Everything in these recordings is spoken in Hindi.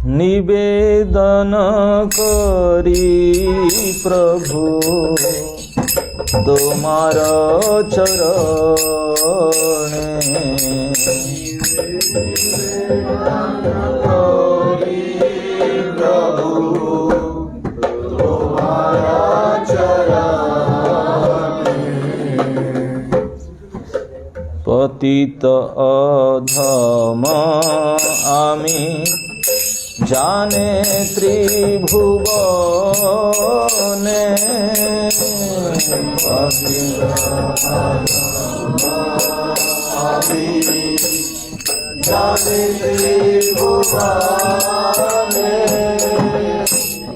निवेदन करी प्रभु तुम्हार चरणे। पतित अधम आमी जाने त्रिभुवने।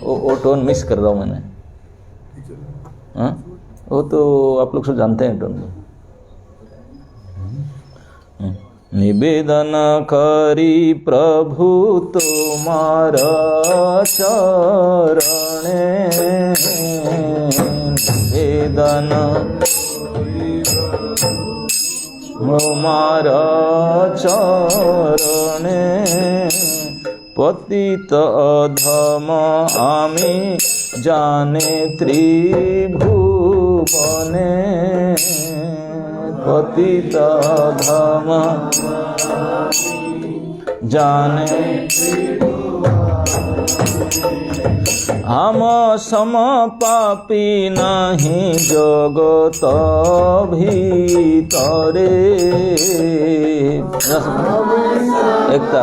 वो टोन मिस कर रहा हूँ मैंने। हाँ, वो तो आप लोग सब जानते हैं टोन। निवेदन करी प्रभु तुम्हार चरणे। निवेदन तुम्हार चरणे। पतित अधम आमी जाने त्रिभुवने। पतित अधम जाने हम सम पापी नहीं जगत भीतरे। एकता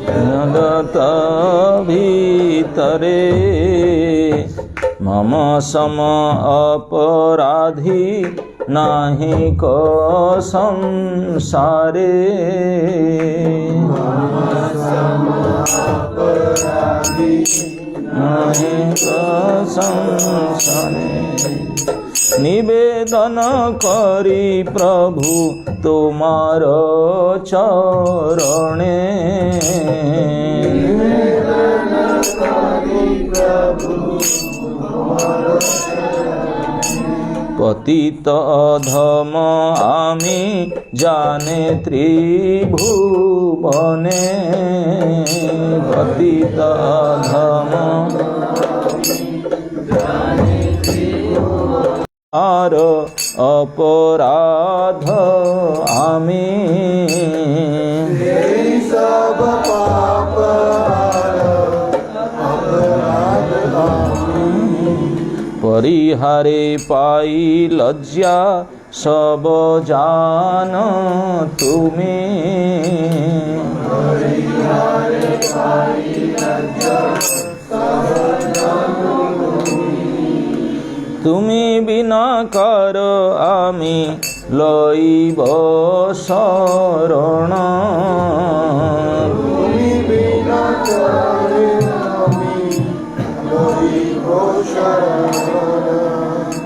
जगत भीतरे। मम सम अपराधी नाही को संसारे। नाही को संसारे। निवेदन करी प्रभु तुम्हार चरणे। पतित अधम आमी जाने त्रिभुवने। पतित अधम आर अपराध आमी। सब पाप परिहारे पाई लज्जा सब जान तुमी। तुमी बिना कर आमी लइब शरण।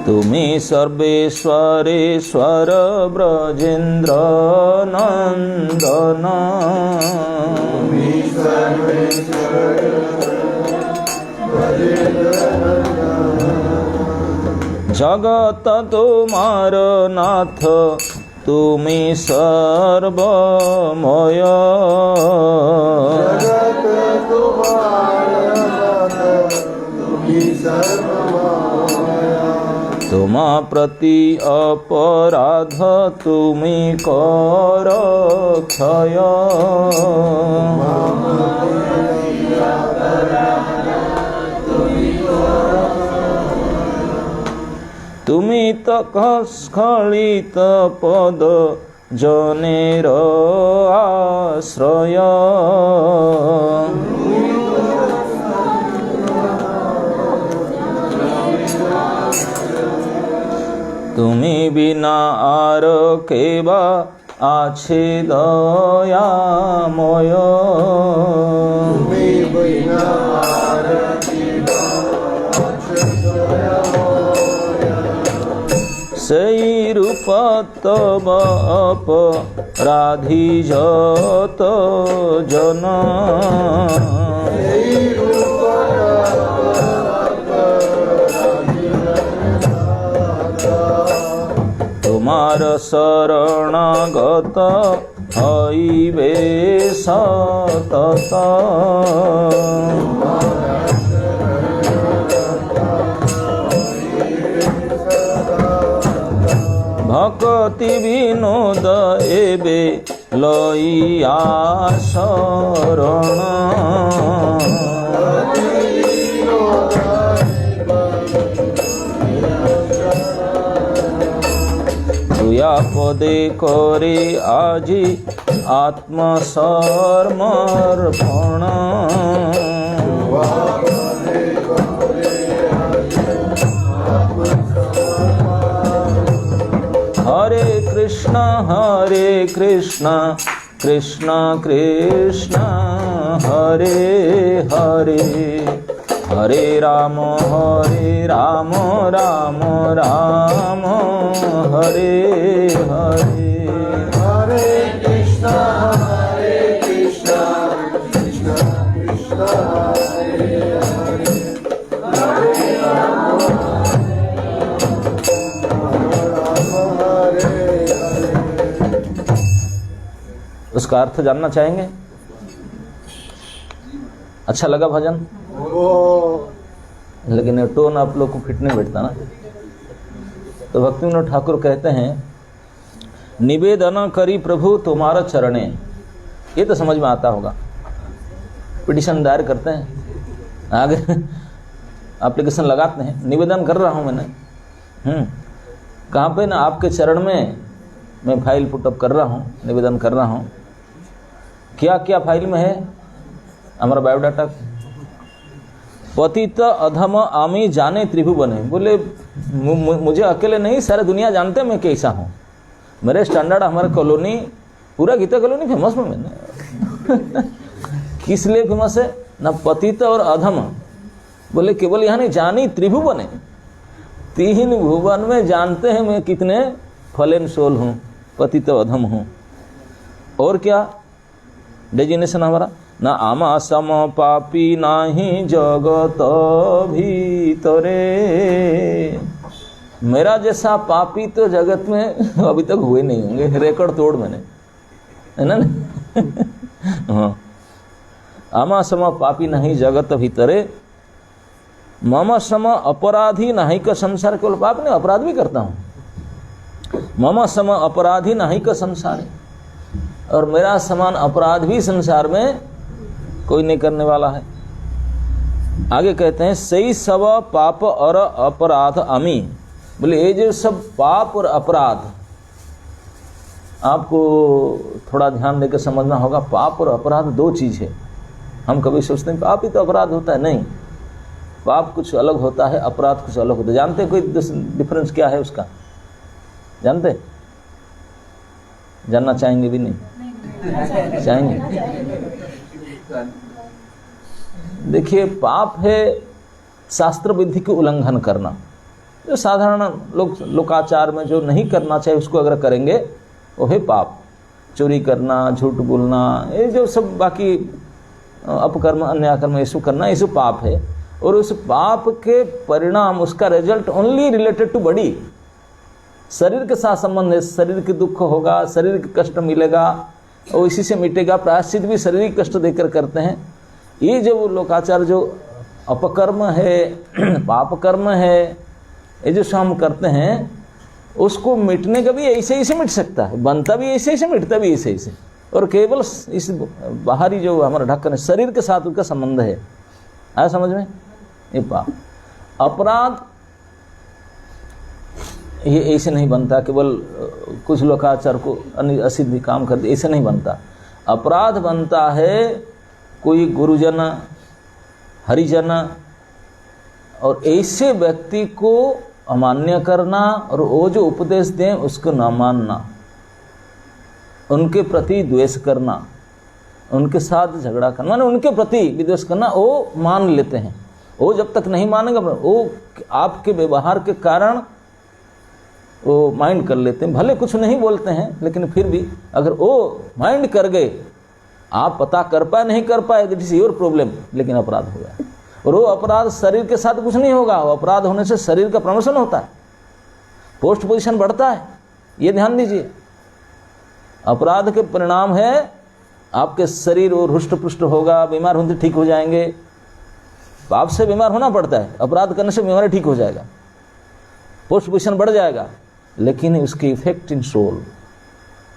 तुमी सर्वेश्वरेश्वर ब्रजेन्द्र नंदन। जगत तुम्हार नाथ तुमी सर्वमय। तुम प्रति अपराध तुमी कर क्षय। तुमी तक स्खलित पद जनेर आश्रय। तुमी बिना आर केबा आछे दयामय। सेई रूप तब अपराधी जत जन। तुम তোমার শরণাগত হইবে সতত। ভক্তি বিনোদ এবে লইয়া শরণ, দুয়া পদে করে আজি আত্মসমর্পণ। হরে কৃষ্ণ কৃষ্ণ কৃষ্ণ হরে হরে, হরে রাম রাম রাম হরে হরে। হরে কৃষ্ণ কৃষ্ণ কৃষ্ণ হরে হরে, হরে রাম हरे हरे। उसका अर्थ जानना चाहेंगे? अच्छा लगा भजन? लेकिन ये टोन आप लोग को फिट नहीं बैठता ना। तो भक्ति विनोद ठाकुर कहते हैं, निवेदन करी प्रभु तुम्हारा चरणे। ये तो समझ में आता होगा। पिटिशन दायर करते हैं, आगे एप्लीकेशन लगाते हैं, निवेदन कर रहा हूँ मैंने, कहाँ पे ना आपके चरण में मैं फाइल पुटअप कर रहा हूँ, निवेदन कर रहा हूँ। क्या क्या फाइल में है? हमारा बायोडाटा। पतित अधम आमी जाने त्रिभुवने। बोले मुझे अकेले नहीं, सारे दुनिया जानते हैं मैं कैसा हूँ। मेरे स्टैंडर्ड, हमारा कॉलोनी, पूरा गीता कॉलोनी फेमस में मैंने किस लिए फेमस है ना? पतित और अधम। बोले केवल यहाँ नहीं, जानी त्रिभुवने, 3 भुवन में जानते हैं मैं कितने फलेन सोल हूँ, पतित अधम हूँ। और क्या डेजिग्नेशन हमारा? ना आमा सम पापी नाही जगत भीतरे। मेरा जैसा पापी तो जगत में अभी तक हुए नहीं होंगे, रिकॉर्ड तोड़ मैंने, है ना? हाँ, आमा सम पापी नहीं जगत भीतरे, मम सम अपराधी नहीं का संसार। केवल पाप नहीं, अपराध भी करता हूँ। मम सम अपराधी नहीं का संसार, और मेरा समान अपराध भी संसार में कोई नहीं करने वाला है। आगे कहते हैं, सही सब पाप और अपराध अमी। बोले ये जो सब पाप और अपराध, आपको थोड़ा ध्यान देकर समझना होगा। पाप और अपराध 2 चीज़ है। हम कभी सोचते हैं पाप ही तो अपराध होता है, नहीं। पाप कुछ अलग होता है, अपराध कुछ अलग होता है। जानते हैं कोई डिफरेंस क्या है उसका? जानते? जानना चाहेंगे भी नहीं? चाहेंगे? देखिए, पाप है शास्त्र विधि के उल्लंघन करना। जो साधारण लोग लोकाचार में जो नहीं करना चाहिए उसको अगर करेंगे वो है पाप। चोरी करना, झूठ बोलना, ये जो सब बाकी अपकर्म अन्याकर्म ये सब करना, ये सब पाप है। और उस पाप के परिणाम, उसका result only related to body, शरीर के साथ संबंध है। शरीर के दुख होगा, शरीर के कष्ट मिलेगा और इसी से मिटेगा। प्रायश्चित भी शारीरिक कष्ट देकर करते हैं। ये जो लोकाचार, जो अपकर्म है, पाप कर्म है, ये जो हम करते हैं, उसको मिटने का भी ऐसे ही से मिट सकता है। बनता भी ऐसे ही से, मिटता भी ऐसे ही से। और केवल इस बाहरी जो हमारा ढक्कन है, शरीर के साथ उसका संबंध है। आया समझ में? ये पाप। अपराध ये ऐसे नहीं बनता, केवल कुछ लोकाचार को असिद्ध काम करते, ऐसे नहीं बनता। अपराध बनता है कोई गुरुजन, हरिजन और ऐसे व्यक्ति को अमान्य करना, और वो जो उपदेश दें उसको न मानना, उनके प्रति द्वेष करना, उनके साथ झगड़ा करना, माने उनके प्रति विद्वेष करना। वो मान लेते हैं। वो जब तक नहीं मानेगा, वो आपके व्यवहार के कारण वो माइंड कर लेते हैं। भले कुछ नहीं बोलते हैं, लेकिन फिर भी अगर वो माइंड कर गए, आप पता कर पाए नहीं कर पाए, दिस इज योर प्रॉब्लम, लेकिन अपराध हो गया। और वो अपराध शरीर के साथ कुछ नहीं होगा। वो अपराध होने से शरीर का प्रमोशन होता है, पोस्ट पोजीशन बढ़ता है, ये ध्यान दीजिए, अपराध के परिणाम है आपके शरीर और हुष्ट पुष्ट होगा, बीमार होने से ठीक हो जाएंगे। पाप से बीमार होना पड़ता है, अपराध करने से बीमारी ठीक हो जाएगा, पुष्ट भूषण बढ़ जाएगा, लेकिन उसकी इफेक्ट इन सोल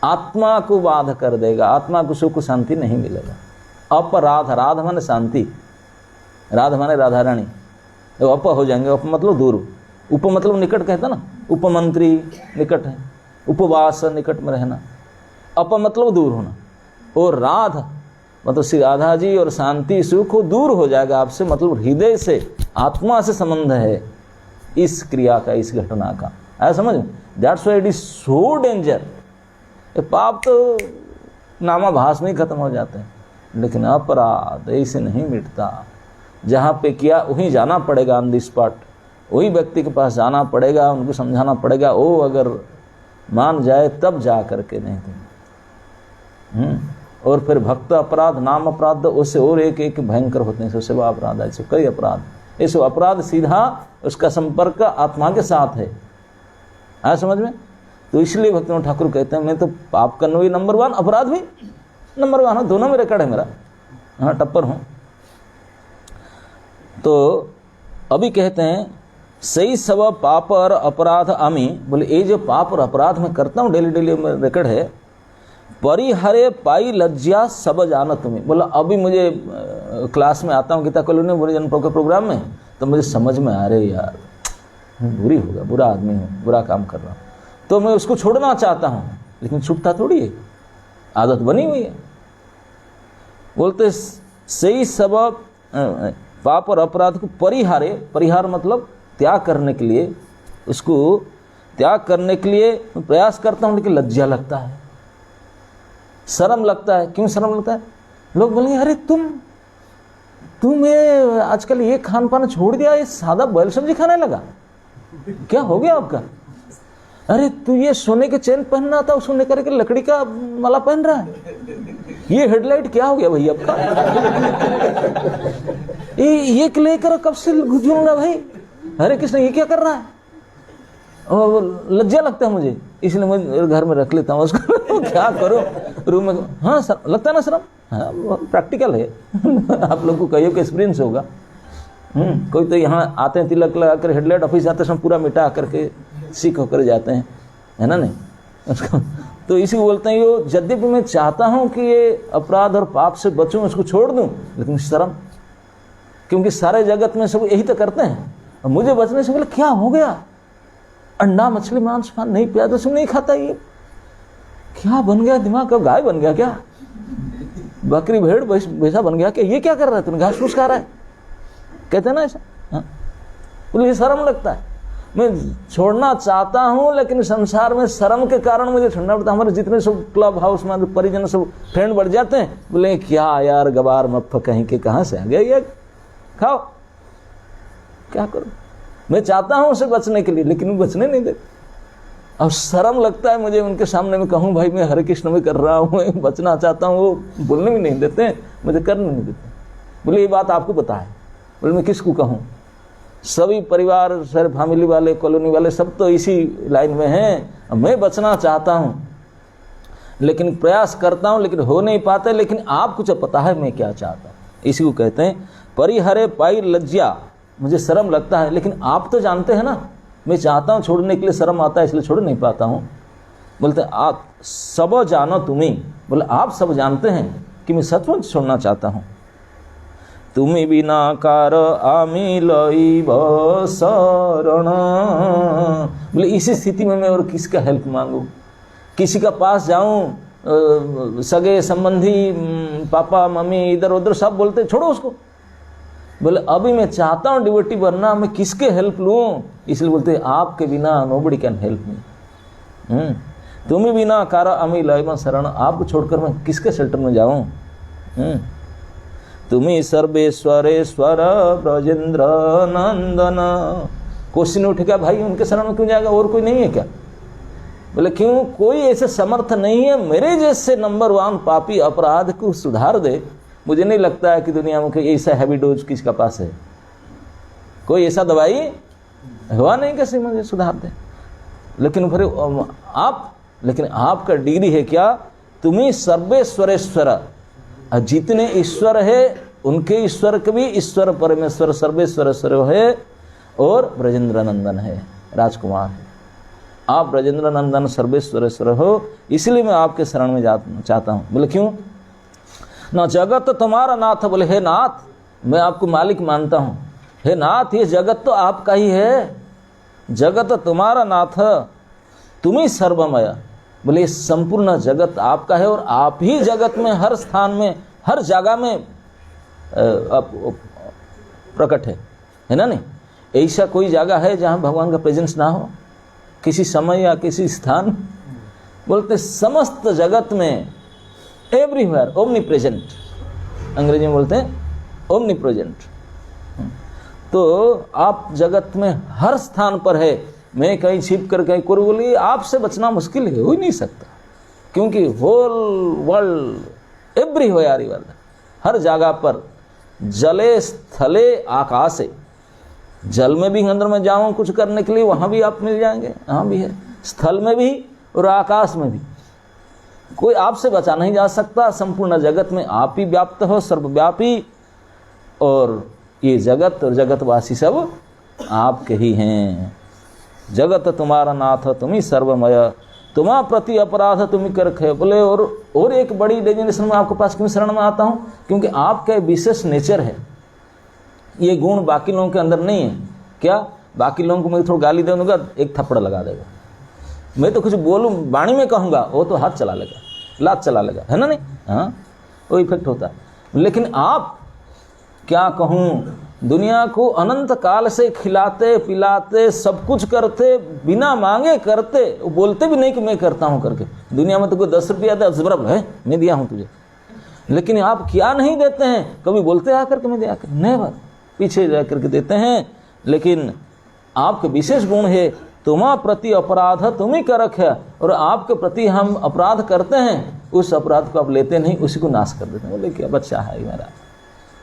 आत्मा को बाध कर देगा, आत्मा को सुख शांति नहीं मिलेगा। अपराध, राध माने शांति, राध माने राधा रानी, तो अप हो जाएंगे। अप मतलब दूर, उप मतलब निकट कहता ना, उपमंत्री निकट है, उपवास निकट में रहना, अप मतलब दूर होना, और राध मतलब श्री राधा जी और शांति सुख दूर हो जाएगा आपसे, मतलब हृदय से आत्मा से संबंध है इस क्रिया का, इस घटना का। ऐसा समझ, that's why it is so danger. पाप तो नामाभास में ही खत्म हो जाते हैं, लेकिन अपराध ऐसे नहीं मिटता। जहाँ पे किया वहीं जाना पड़ेगा, ऑन द स्पॉट वही व्यक्ति के पास जाना पड़ेगा, उनको समझाना पड़ेगा, वो अगर मान जाए तब जा करके, नहीं तो और फिर भक्त अपराध, नाम अपराध, उससे और एक एक भयंकर होते हैं, सेवा अपराध, ऐसे कई अपराध। ऐसे अपराध सीधा उसका संपर्क आत्मा के साथ है, आया समझ में? तो इसलिए भक्तिनाथ ठाकुर कहते हैं मैं तो पाप करना भी नंबर 1, अपराध भी नंबर 1 हूँ, दोनों में रिकॉर्ड है मेरा, हाँ टप्पर हूँ। तो अभी कहते हैं सही सब पाप और अपराध आमी, बोले ये जो पाप और अपराध मैं करता हूँ डेली डेली में रिकॉर्ड है, परिहरे पाई लज्जा सब जाना तुम्हें। बोला अभी मुझे क्लास में आता हूँ गीता कॉलोनी में बुरे जन के प्रोग्राम में, तो मुझे समझ में आ रही यार बुरी होगा, बुरा आदमी हूँ, बुरा काम कर रहा हूँ, तो मैं उसको छोड़ना चाहता हूँ, लेकिन छूटता थोड़ी है, आदत बनी हुई है। बोलते सही सब पाप और अपराध को परिहारे, परिहार मतलब त्याग करने के लिए, उसको त्याग करने के लिए प्रयास करता हूँ, लेकिन लज्जा लगता है, शर्म लगता है। क्यों शर्म लगता है? लोग बोलेंगे अरे तुम ये आजकल ये खान पान छोड़ दिया, ये सादा बैल सब्जी खाने लगा, क्या हो गया आपका? अरे तू ये सोने के चेन पहनना था, सोने करके लकड़ी का माला पहन रहा है, ये हेडलाइट क्या हो गया भाई आपका? ये लेकर कब से घूमूंगा भाई, अरे कृष्ण ये क्या कर रहा है? और लज्जा लगता है मुझे, इसलिए मैं घर में रख लेता हूँ उसको। क्या करो रूम में, हाँ लगता है ना शर्म, हाँ प्रैक्टिकल है। आप लोग को कहियो का एक्सपीरियंस होगा। कोई तो यहाँ आते हैं तिलक लगा कर, हेडलाइट ऑफिस आते समय पूरा मिटा करके सीख होकर जाते हैं, है ना नहीं उसको। तो इसी को बोलते हैं यो, यद्यपि मैं चाहता हूँ कि ये अपराध और पाप से बचूं, उसको छोड़ दूं, लेकिन शर्म, क्योंकि सारे जगत में सब यही तो करते हैं। और मुझे बचने से बोले क्या हो गया, अंडा मछली मांस पान नहीं पिया तो नहीं खाता, ये क्या बन गया दिमाग का, गाय बन गया क्या, बकरी भेड़ भैंसा बन गया क्या, ये क्या कर रहा है, तूने घास फूस खा रहा है, कहते हैं ना ऐसा। हाँ बोले शर्म लगता है, मैं छोड़ना चाहता हूं, लेकिन संसार में शर्म के कारण मुझे छोड़ना पड़ता। हमारे जितने सब क्लब हाउस में परिजन सब फ्रेंड बढ़ जाते हैं, बोले क्या यार गवार मफ कहीं के कहां से आ गया ये, खाओ क्या करूं, मैं चाहता हूं उसे बचने के लिए, लेकिन वो बचने नहीं देते। अब शर्म लगता है मुझे उनके सामने में कहूं भाई मैं हरे कृष्ण में कर रहा हूं, बचना चाहता हूं, वो बोलने भी नहीं देते, मुझे करने नहीं देते। बोले ये बात आपको पता है? बोले मैं किसको कहूं, सभी परिवार सारे फैमिली वाले कॉलोनी वाले सब तो इसी लाइन में हैं। मैं बचना चाहता हूं, लेकिन प्रयास करता हूं, लेकिन हो नहीं पाता, लेकिन आपको जो पता है मैं क्या चाहता हूं। इसी को कहते हैं परिहरे पाई लज्जा, मुझे शर्म लगता है, लेकिन आप तो जानते हैं ना मैं चाहता हूं छोड़ने के लिए, शर्म आता है इसलिए छोड़ नहीं पाता हूं। बोलते आप सब जानो तुम्ही, बोले आप सब जानते हैं कि मैं सचमुच छोड़ना चाहता हूं। तुम्ही बिना कार आमी लईब शरण, बोले इसी स्थिति में मैं और किसका हेल्प मांगू, किसी का पास जाऊं, सगे संबंधी पापा मम्मी इधर उधर सब बोलते छोड़ो उसको। बोले अभी मैं चाहता हूं डिवोटी बनना, मैं किसके हेल्प लूं, इसलिए बोलते आपके बिना नोबडी कैन हेल्प मी। तुम्ही बिना कार आमी लईब शरण, आपको छोड़कर मैं किसके शेल्टर में जाऊं। तुम्ही सर्वेश्वरेश्वर ब्रजेंद्र नंदन, क्वेश्चन उठेगा भाई उनके शरण में क्यों जाएगा, और कोई नहीं है क्या? बोले क्यों, कोई ऐसे समर्थ नहीं है मेरे जैसे नंबर 1 पापी अपराध को सुधार दे। मुझे नहीं लगता है कि दुनिया में कोई ऐसा हैवी डोज किसका पास है, कोई ऐसा दवाई हुआ नहीं कैसे मुझे सुधार दे। लेकिन फिर लेकिन आपका डिग्री है क्या? तुम्हें सर्वेश्वरेश्वर, जितने ईश्वर है उनके ईश्वर के भी ईश्वर परमेश्वर सर्वेश्वरेश्वर है और ब्रजेंद्र नंदन है, राजकुमार है। आप ब्रजेंद्र नंदन सर्वेश्वरेश्वर हो, इसलिए मैं आपके शरण में चाहता हूँ। बोले क्यों? ना जगत तुम्हारा नाथ। बोले हे नाथ, मैं आपको मालिक मानता हूँ। हे नाथ, ये जगत तो आपका ही है, जगत तुम्हारा नाथ, तुम ही सर्वमय। बोले ये संपूर्ण जगत आपका है और आप ही जगत में हर स्थान में हर जगह में प्रकट है ना? नहीं, ऐसा कोई जगह है जहाँ भगवान का प्रेजेंस ना हो, किसी समय या किसी स्थान? बोलते समस्त जगत में, एवरीवेयर ओमनी प्रेजेंट, अंग्रेजी में बोलते हैं ओमनी प्रेजेंट। तो आप जगत में हर स्थान पर है। मैं कहीं छिप कर कहीं कोई बोली, आपसे बचना मुश्किल है, हो ही नहीं सकता, क्योंकि होल वर्ल्ड एवरीवेयर, हर जगह पर, जले स्थले आकाशे, जल में भी अंदर में जाऊं कुछ करने के लिए, वहां भी आप मिल जाएंगे, वहां भी है, स्थल में भी और आकाश में भी। कोई आपसे बचा नहीं जा सकता। संपूर्ण जगत में आप ही व्याप्त हो, सर्वव्यापी, और ये जगत और जगतवासी सब आपके ही हैं। जगत तुम्हारा नाथ, तुम ही सर्वमय, तुम्हारा प्रति अपराध तुम ही कर रखे। बोले और एक बड़ी डेजिनेशन में आपके पास क्यों शरण में आता हूँ? क्योंकि आपका विशेष नेचर है, ये गुण बाकी लोगों के अंदर नहीं है। क्या? बाकी लोगों को मैं थोड़ा गाली दे दूंगा, एक थप्पड़ लगा देगा। मैं तो कुछ बोलूं, वाणी में कहूंगा, वो तो हाथ चला लेगा, लात चला लेगा, है ना? नहीं, हाँ, वो इफेक्ट होता है। लेकिन आप, क्या कहूँ, दुनिया को अनंत काल से खिलाते पिलाते सब कुछ करते, बिना मांगे करते, बोलते भी नहीं कि मैं करता हूँ करके। दुनिया में तो कोई 10 रुपया दे, जबरब है, मैं दिया हूँ तुझे, लेकिन आप क्या नहीं देते हैं? कभी बोलते आकर के मैं दिया कर, नहीं, पीछे जा करके देते हैं। लेकिन आपके विशेष गुण है, तुम्हारा प्रति अपराध तुम ही कर रखे, और आपके प्रति हम अपराध करते हैं, उस अपराध को आप लेते नहीं, उसी को नाश कर देते हैं। बोले क्या बच्चा है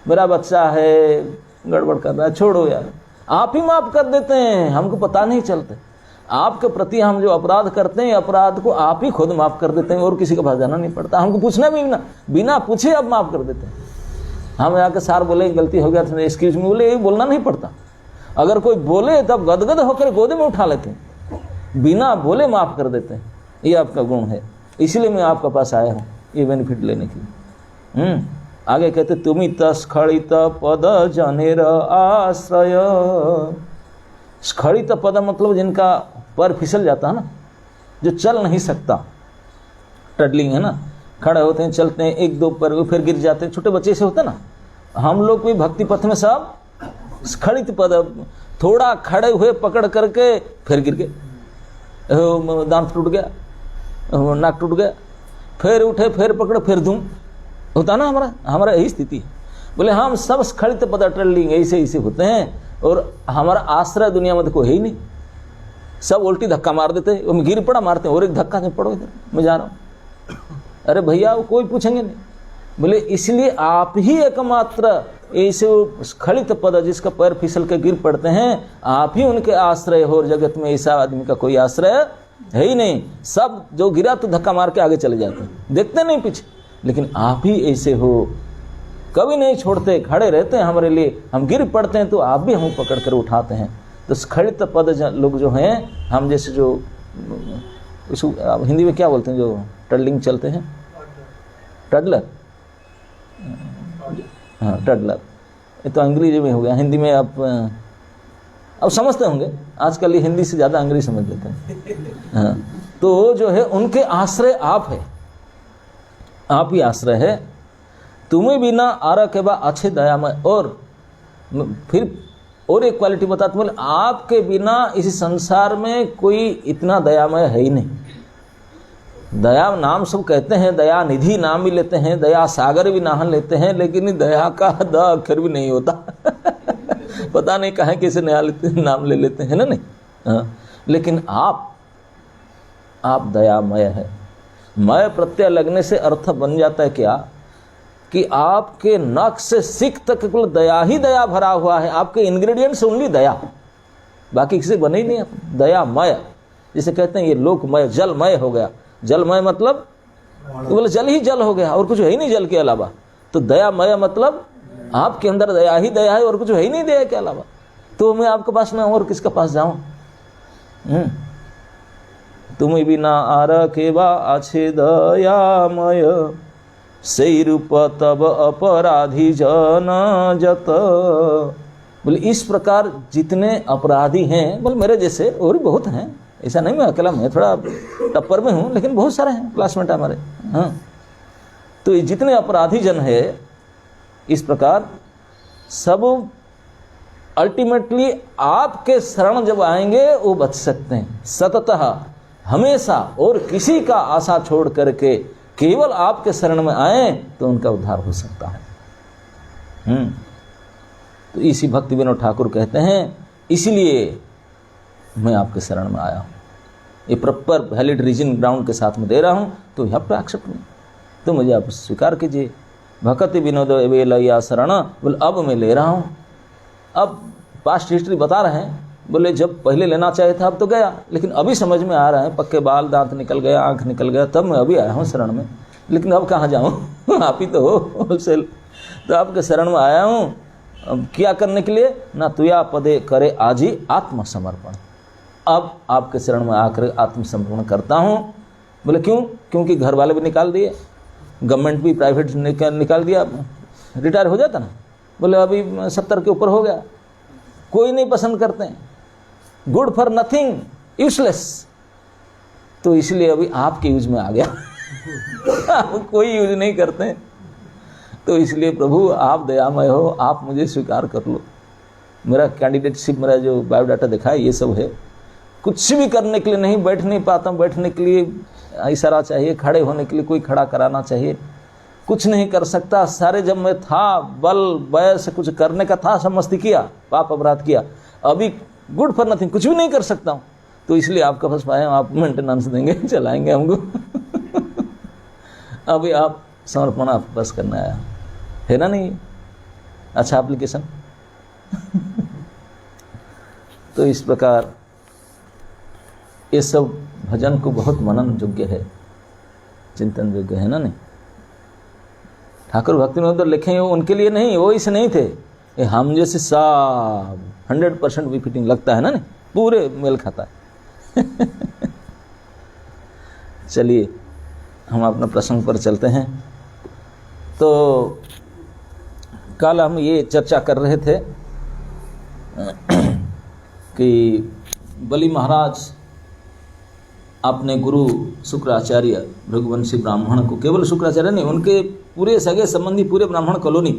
मेरा बच्चा है, गड़बड़ कर रहा है, छोड़ो यार, आप ही माफ कर देते हैं, हमको पता नहीं चलता। आपके प्रति हम जो अपराध करते हैं, अपराध को आप ही खुद माफ कर देते हैं, और किसी का पास जाना नहीं पड़ता, हमको पूछना भी बिना पूछे आप माफ कर देते हैं। हम आके सार बोले गलती हो गया था, एक्सक्यूज मी, बोले ये बोलना नहीं पड़ता। अगर कोई बोले तब गदगद होकर गोदे में उठा लेते हैं, बिना बोले माफ कर देते हैं। ये आपका गुण है, इसलिए मैं आपके पास आया हूँ, ये बेनिफिट लेने के लिए। आगे कहते तुमी तस्खलित पद जनेर आश्रय। स्खलित पद मतलब जिनका पैर फिसल जाता है ना, जो चल नहीं सकता, टडलिंग है ना, खड़े होते हैं, चलते हैं, एक दो पैर फिर गिर जाते हैं, छोटे बच्चे से होता है ना। हम लोग भी भक्ति पथ में सब स्खलित पद, थोड़ा खड़े हुए पकड़ करके फिर गिर गए, दांत टूट गया, नाक टूट गया, फिर उठे, फिर पकड़े, फिर धूम, होता ना हमारा यही स्थिति है। बोले हम सब स्खलित पद टडलिंग ऐसे होते हैं, और हमारा आश्रय दुनिया में तो कोई है ही नहीं। सब उल्टी धक्का मार देते हैं, वो गिर पड़ा, मारते हैं, और एक धक्का से पड़ो इधर, मैं जा रहा हूँ। अरे भैया, वो कोई पूछेंगे नहीं। बोले इसलिए आप ही एकमात्र ऐसे स्खलित पद, जिसका पैर फिसल के गिर पड़ते हैं, आप ही उनके आश्रय हो। जगत में ऐसा आदमी का कोई आश्रय है ही नहीं। सब जो गिरा तो धक्का मार के आगे चले जाते हैं, देखते नहीं पीछे, लेकिन आप ही ऐसे हो, कभी नहीं छोड़ते, खड़े रहते हैं हमारे लिए। हम गिर पड़ते हैं तो आप भी हमें पकड़ कर उठाते हैं। तो स्खलित पद लोग जो हैं, हम जैसे जो उसको हिंदी में क्या बोलते हैं, जो टडलिंग चलते हैं, टडलर, हाँ टडलर, ये तो अंग्रेजी में हो गया, हिंदी में आप अब समझते होंगे, आजकल ये हिंदी से ज़्यादा अंग्रेजी समझ लेते हैं। हाँ, तो जो है उनके आश्रय आप है, आप ही आश्रय है। तुम्हें बिना आरा के बा अच्छे दयामय। और फिर और एक क्वालिटी बताते, बोले आपके बिना इस संसार में कोई इतना दयामय है ही नहीं। दया नाम सब कहते हैं, दया निधि नाम भी लेते हैं, दया सागर भी नाम लेते हैं, लेकिन दया का द अक्षर भी नहीं होता। पता नहीं कहाँ कैसे नया नाम ले लेते हैं ना, नहीं। हाँ, लेकिन आप दयामय है। मय प्रत्यय लगने से अर्थ बन जाता है क्या, कि आपके नख से सिख तक केवल दया ही दया भरा हुआ है। आपके इंग्रेडिएंट्स ओनली दया, बाकी किसी बने ही नहीं। दयामय जिसे कहते हैं ये लोकमय जलमय हो गया। जलमय मतलब तो बोले जल ही जल हो गया और कुछ है ही नहीं जल के अलावा। तो दयामय मतलब आपके अंदर दया ही दया है और कुछ है ही नहीं दया के अलावा। तो मैं आपके पास ना और किसके पास जाऊं? तुम बिना आर के बा आछे दयामय, सही रूप तब अपराधी जन जत। बोले इस प्रकार जितने अपराधी हैं, बोले मेरे जैसे और भी बहुत हैं, ऐसा नहीं मैं अकेला, मैं थोड़ा टप्पर में हूँ, लेकिन बहुत सारे हैं क्लासमेट हमारे। हाँ, तो ये जितने अपराधी जन है इस प्रकार सब अल्टीमेटली आपके शरण जब आएंगे वो बच सकते हैं। सततः हमेशा और किसी का आशा छोड़ करके केवल आपके शरण में आए तो उनका उद्धार हो सकता है। तो इसी भक्ति विनोद ठाकुर कहते हैं इसलिए मैं आपके शरण में आया हूँ, ये प्रॉपर वैलिड रीजन ग्राउंड के साथ में दे रहा हूँ, तो यू हैव टू एक्सेप्ट मी, तो मुझे आप स्वीकार कीजिए। भक्ति विनोद वेलैया शरण, बोले अब मैं ले रहा हूँ। अब पास्ट हिस्ट्री बता रहे हैं, बोले जब पहले लेना चाहिए था अब तो गया, लेकिन अभी समझ में आ रहा है, पक्के बाल दांत निकल गया, आंख निकल गया, तब मैं अभी आया हूँ शरण में, लेकिन अब कहाँ जाऊँ आप ही तो हो होलसेल। तो आपके शरण में आया हूँ, अब क्या करने के लिए? ना तुया पदे करे आजी आत्मसमर्पण। अब आपके शरण में आकर आत्मसमर्पण करता हूँ। बोले क्यों? क्योंकि घर वाले भी निकाल दिए, गवर्नमेंट भी प्राइवेट निकाल दिया, रिटायर हो जाता ना। बोले अभी 70 के ऊपर हो गया, कोई नहीं पसंद करते हैं, गुड फॉर नथिंग, यूजलेस। तो इसलिए अभी आपके यूज में आ गया कोई यूज नहीं करते हैं। तो इसलिए प्रभु आप दयामय हो, आप मुझे स्वीकार कर लो। मेरा कैंडिडेटशिप, मेरा जो बायोडाटा दिखा है ये सब है। कुछ भी करने के लिए नहीं, बैठ नहीं पाता हूँ, बैठने के लिए इशारा चाहिए, खड़े होने के लिए कोई खड़ा कराना चाहिए, कुछ नहीं कर सकता। सारे जब मैं था बल वयस कुछ करने का था, सब मस्ती किया, पाप अपराध किया, अभी गुड फॉर नथिंग, कुछ भी नहीं कर सकता हूँ। तो इसलिए आपका पास पाए, आप मेंटेनेंस देंगे, चलाएंगे हमको अभी आप समर्पण आपके पास करना आया है ना, नहीं? अच्छा एप्लीकेशन तो इस प्रकार ये सब भजन को बहुत मनन योग्य है, चिंतन योग्य है ना, नहीं? ठाकुर भक्ति में उधर लिखे हो उनके लिए नहीं, वो इसे नहीं थे, ये हम जैसे सब 100% भी फिटिंग लगता है ना, नहीं? पूरे मेल खाता है चलिए हम अपना प्रसंग पर चलते हैं। तो कल हम ये चर्चा कर रहे थे कि बलि महाराज अपने गुरु शुक्राचार्य भृगुवंशी ब्राह्मण को, केवल शुक्राचार्य नहीं, उनके पूरे सगे संबंधी पूरे ब्राह्मण कॉलोनी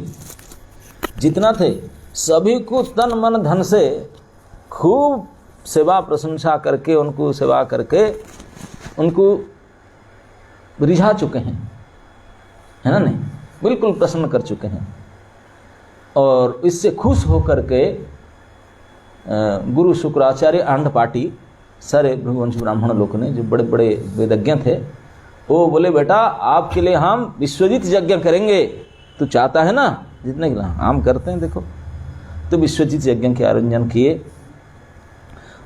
जितना थे सभी को तन मन धन से खूब सेवा प्रशंसा करके, उनको सेवा करके उनको रिझा चुके हैं, है ना, नहीं? बिल्कुल प्रसन्न कर चुके हैं। और इससे खुश होकर के गुरु शुक्राचार्य आंड पार्टी सारे भृगुवंशी ब्राह्मण लोग ने, जो बड़े बड़े वेदज्ञ थे, वो बोले बेटा आपके लिए हम विश्वजित यज्ञ करेंगे, तू चाहता है ना? जितने हम करते हैं देखो। तो विश्वजित यज्ञ के आयोजन किए,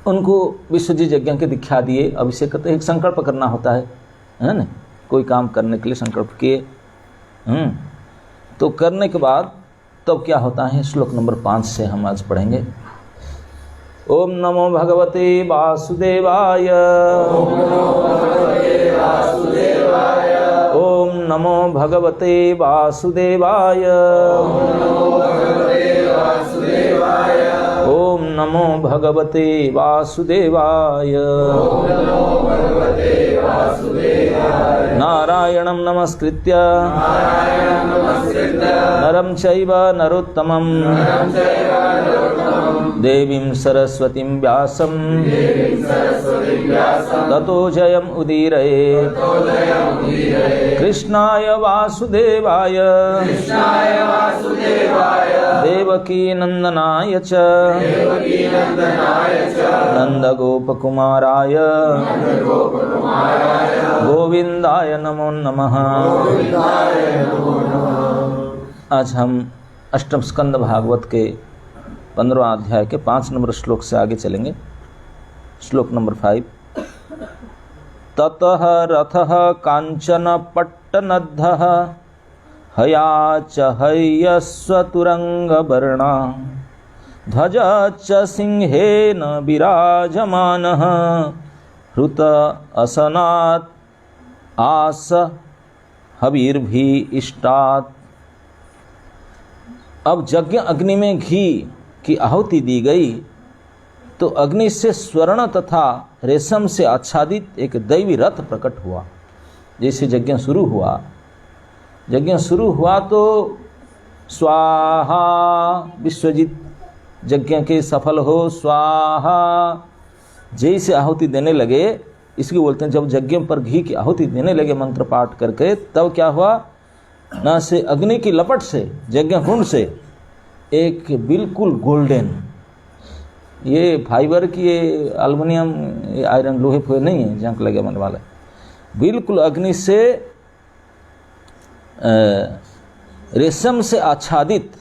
उनको विश्वजित यज्ञ के दीक्षा दिए, अभिषेक करते, एक संकल्प करना होता है ना, कोई काम करने के लिए संकल्प किए। तो करने के बाद तब क्या होता है, श्लोक नंबर 5 से हम आज पढ़ेंगे। ओम नमो भगवते वासुदेवाय, ओम नमो भगवते वासुदेवाय, ओम नमो भगवते वासुदेवाय। नारायणं नमस्कृत्य नरं चैव नरोत्तमं देवीं सरस्वतीं व्यासं ततो जयम् उदीरयेत्। कृष्णाय वासुदेवाय देवकी नंदनाय च नंदगोपकुमाराय गोविंदाय नमो नमः। आज हम अष्टम स्कंद भागवत के 15वां अध्याय के 5 नंबर श्लोक से आगे चलेंगे। श्लोक नंबर 5। ततः रथः कांचन पट्टनद्धः हया च हयस्वतुरंगवर्णा ध्वज च सिंहेन विराजमानः हृत असनात् आस हवीर्भि इष्टात्। अब यज्ञ अग्नि में घी की आहुति दी गई तो अग्नि से स्वर्ण तथा रेशम से आच्छादित एक दैवी रथ प्रकट हुआ। जैसे यज्ञ शुरू हुआ तो स्वाहा विश्वजित यज्ञ के सफल हो स्वाहा जैसे आहुति देने लगे, इसकी बोलते हैं जब यज्ञ पर घी की आहुति देने लगे मंत्र पाठ करके, तब क्या हुआ ना से अग्नि की लपट से यज्ञ कुंड से एक बिल्कुल गोल्डन, ये फाइबर की ये एल्युमिनियम ये आयरन लोहे फोहे नहीं है जंक लगे मन वाला, बिल्कुल अग्नि से रेशम से आच्छादित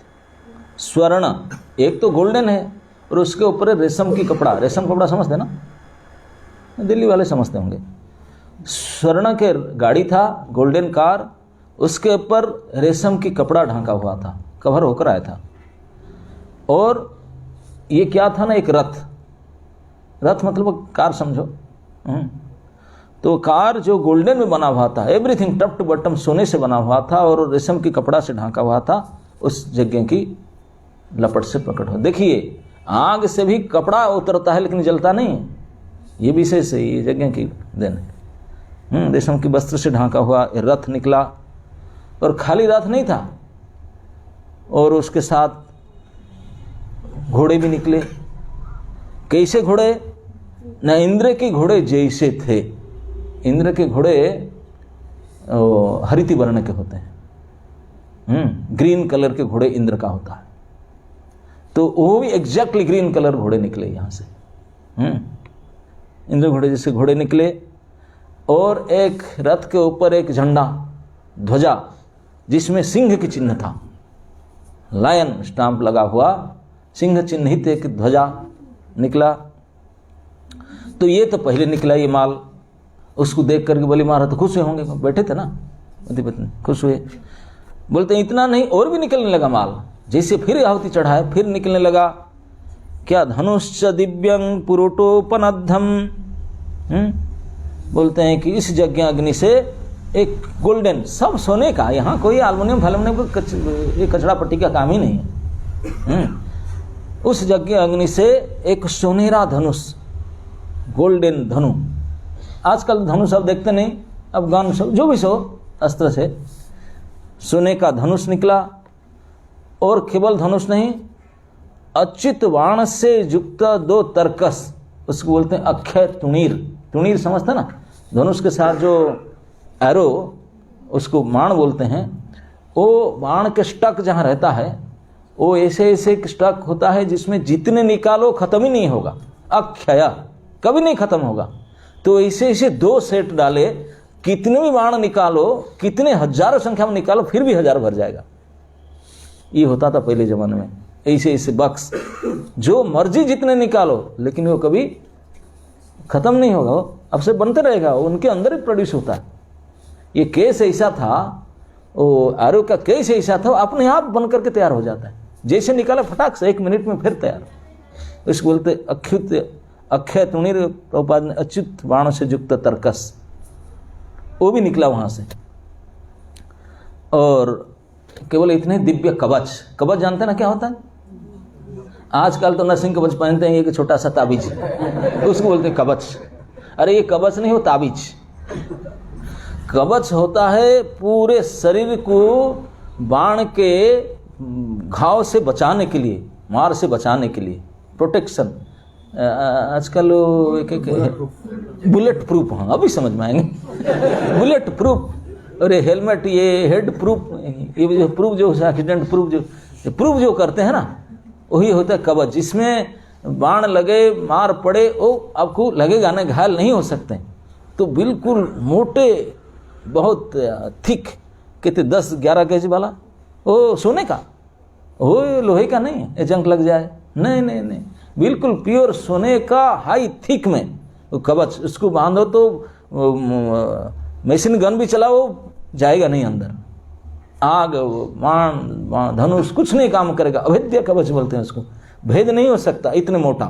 स्वर्ण, एक तो गोल्डन है और उसके ऊपर रेशम की कपड़ा, रेशम कपड़ा समझते ना, दिल्ली वाले समझते होंगे। स्वर्ण के गाड़ी था, गोल्डन कार, उसके ऊपर रेशम की कपड़ा ढांका हुआ था, कवर होकर आया था। और ये क्या था ना, एक रथ, रथ मतलब कार समझो। तो कार जो गोल्डन में बना हुआ था, एवरीथिंग टप टू बॉटम सोने से बना हुआ था और रेशम की कपड़ा से ढांका हुआ था, उस यज्ञ की लपट से प्रकट हो। देखिए आग से भी कपड़ा उतरता है लेकिन जलता नहीं है, ये विशेष है, ये यज्ञ की देन है। रेशम की वस्त्र से ढांका हुआ रथ निकला, और खाली रथ नहीं था, और उसके साथ घोड़े भी निकले। कैसे घोड़े? न इंद्र के घोड़े जैसे थे। इंद्र के घोड़े हरित वर्ण के होते हैं, ग्रीन कलर के घोड़े इंद्र का होता है, तो वो भी एग्जैक्टली ग्रीन कलर घोड़े निकले यहाँ से। इंद्र घोड़े जैसे घोड़े निकले, और एक रथ के ऊपर एक झंडा ध्वजा जिसमें सिंह की चिन्ह था, लायन स्टाम्प लगा हुआ सिंह चिन्हित एक ध्वजा निकला। तो ये तो पहले निकला ये माल, उसको देख करके बोली महाराज तो खुश होंगे, बैठे थे ना पति पत्नी, खुश हुए। बोलते इतना नहीं, और भी निकलने लगा माल। जैसे फिर आहुति चढ़ाए फिर निकलने लगा, क्या धनुष्च दिव्यं पुरुटोपनद्धम। बोलते हैं कि इस यज्ञ अग्नि से एक गोल्डन, सब सोने का, यहाँ कोई एल्युमिनियम फैल्युमिनियम का कचड़ा पट्टी का काम ही नहीं है। उस यज्ञ अग्नि से एक सोनेरा धनुष, गोल्डन धनु। आजकल धनुष अब देखते नहीं, अब गन जो भी सो अस्त्र से सोने का धनुष निकला। और केवल धनुष नहीं, अच्युत बाण से युक्त 2 तरकस, उसको बोलते हैं अक्षय तुणीर। तुणीर समझते ना, धनुष के साथ जो एरो, उसको बाण बोलते हैं। वो बाण के स्टक जहाँ रहता है, वो ऐसे ऐसे स्टक होता है जिसमें जितने निकालो खत्म ही नहीं होगा, अक्षय कभी नहीं खत्म होगा। तो ऐसे ऐसे 2 सेट डाले, कितने भी बाण निकालो, कितने हजारों संख्या में निकालो, फिर भी 1000 भर जाएगा। ये होता था पहले जमाने में, ऐसे ऐसे बक्स, जो मर्जी जितने निकालो, लेकिन वो कभी खत्म नहीं होगा, वो अब से बनते रहेगा, उनके अंदर ही प्रोड्यूस होता है। ये केस ऐसा था, वो एरो का केस ऐसा था, वो अपने आप बन करके तैयार हो जाता है। जैसे निकाला फटाक से 1 मिनट में फिर तैयार। इसको बोलते अक्षय तुणीर, प्रभुपाद ने अच्युत बाण से युक्त तरकस, वो भी निकला वहां से। और केवल इतने दिव्य कवच, कवच जानते ना क्या होता है? आजकल तो नरसिंह कवच पहनते हैं, एक छोटा सा ताबीज, उसको बोलते हैं कवच। अरे ये कवच नहीं, हो ताबीज। कवच होता है पूरे शरीर को बाण के घाव से बचाने के लिए, मार से बचाने के लिए, प्रोटेक्शन। आजकल एक बुलेट प्रूफ, हाँ अभी समझ में आएंगे, बुलेट प्रूफ। अरे हेलमेट, ये हेड प्रूफ, ये जो प्रूफ, जो एक्सीडेंट प्रूफ जो करते हैं ना, वही होता है कवच, जिसमें बाण लगे, मार पड़े, वो आपको लगेगा ना, घायल नहीं हो सकते। तो बिल्कुल मोटे, बहुत थिक, कितने 10-11 केजी वाला, वो सोने का, वो लोहे का नहीं है, जंग लग जाए, नहीं नहीं नहीं, बिल्कुल प्योर सोने का हाई थिक में वो कवच। उसको बांधो तो मशीन गन भी चलाओ जाएगा नहीं अंदर, आग बाण धनुष कुछ नहीं काम करेगा। अभेद्य कवच बोलते हैं उसको, भेद नहीं हो सकता इतने मोटा।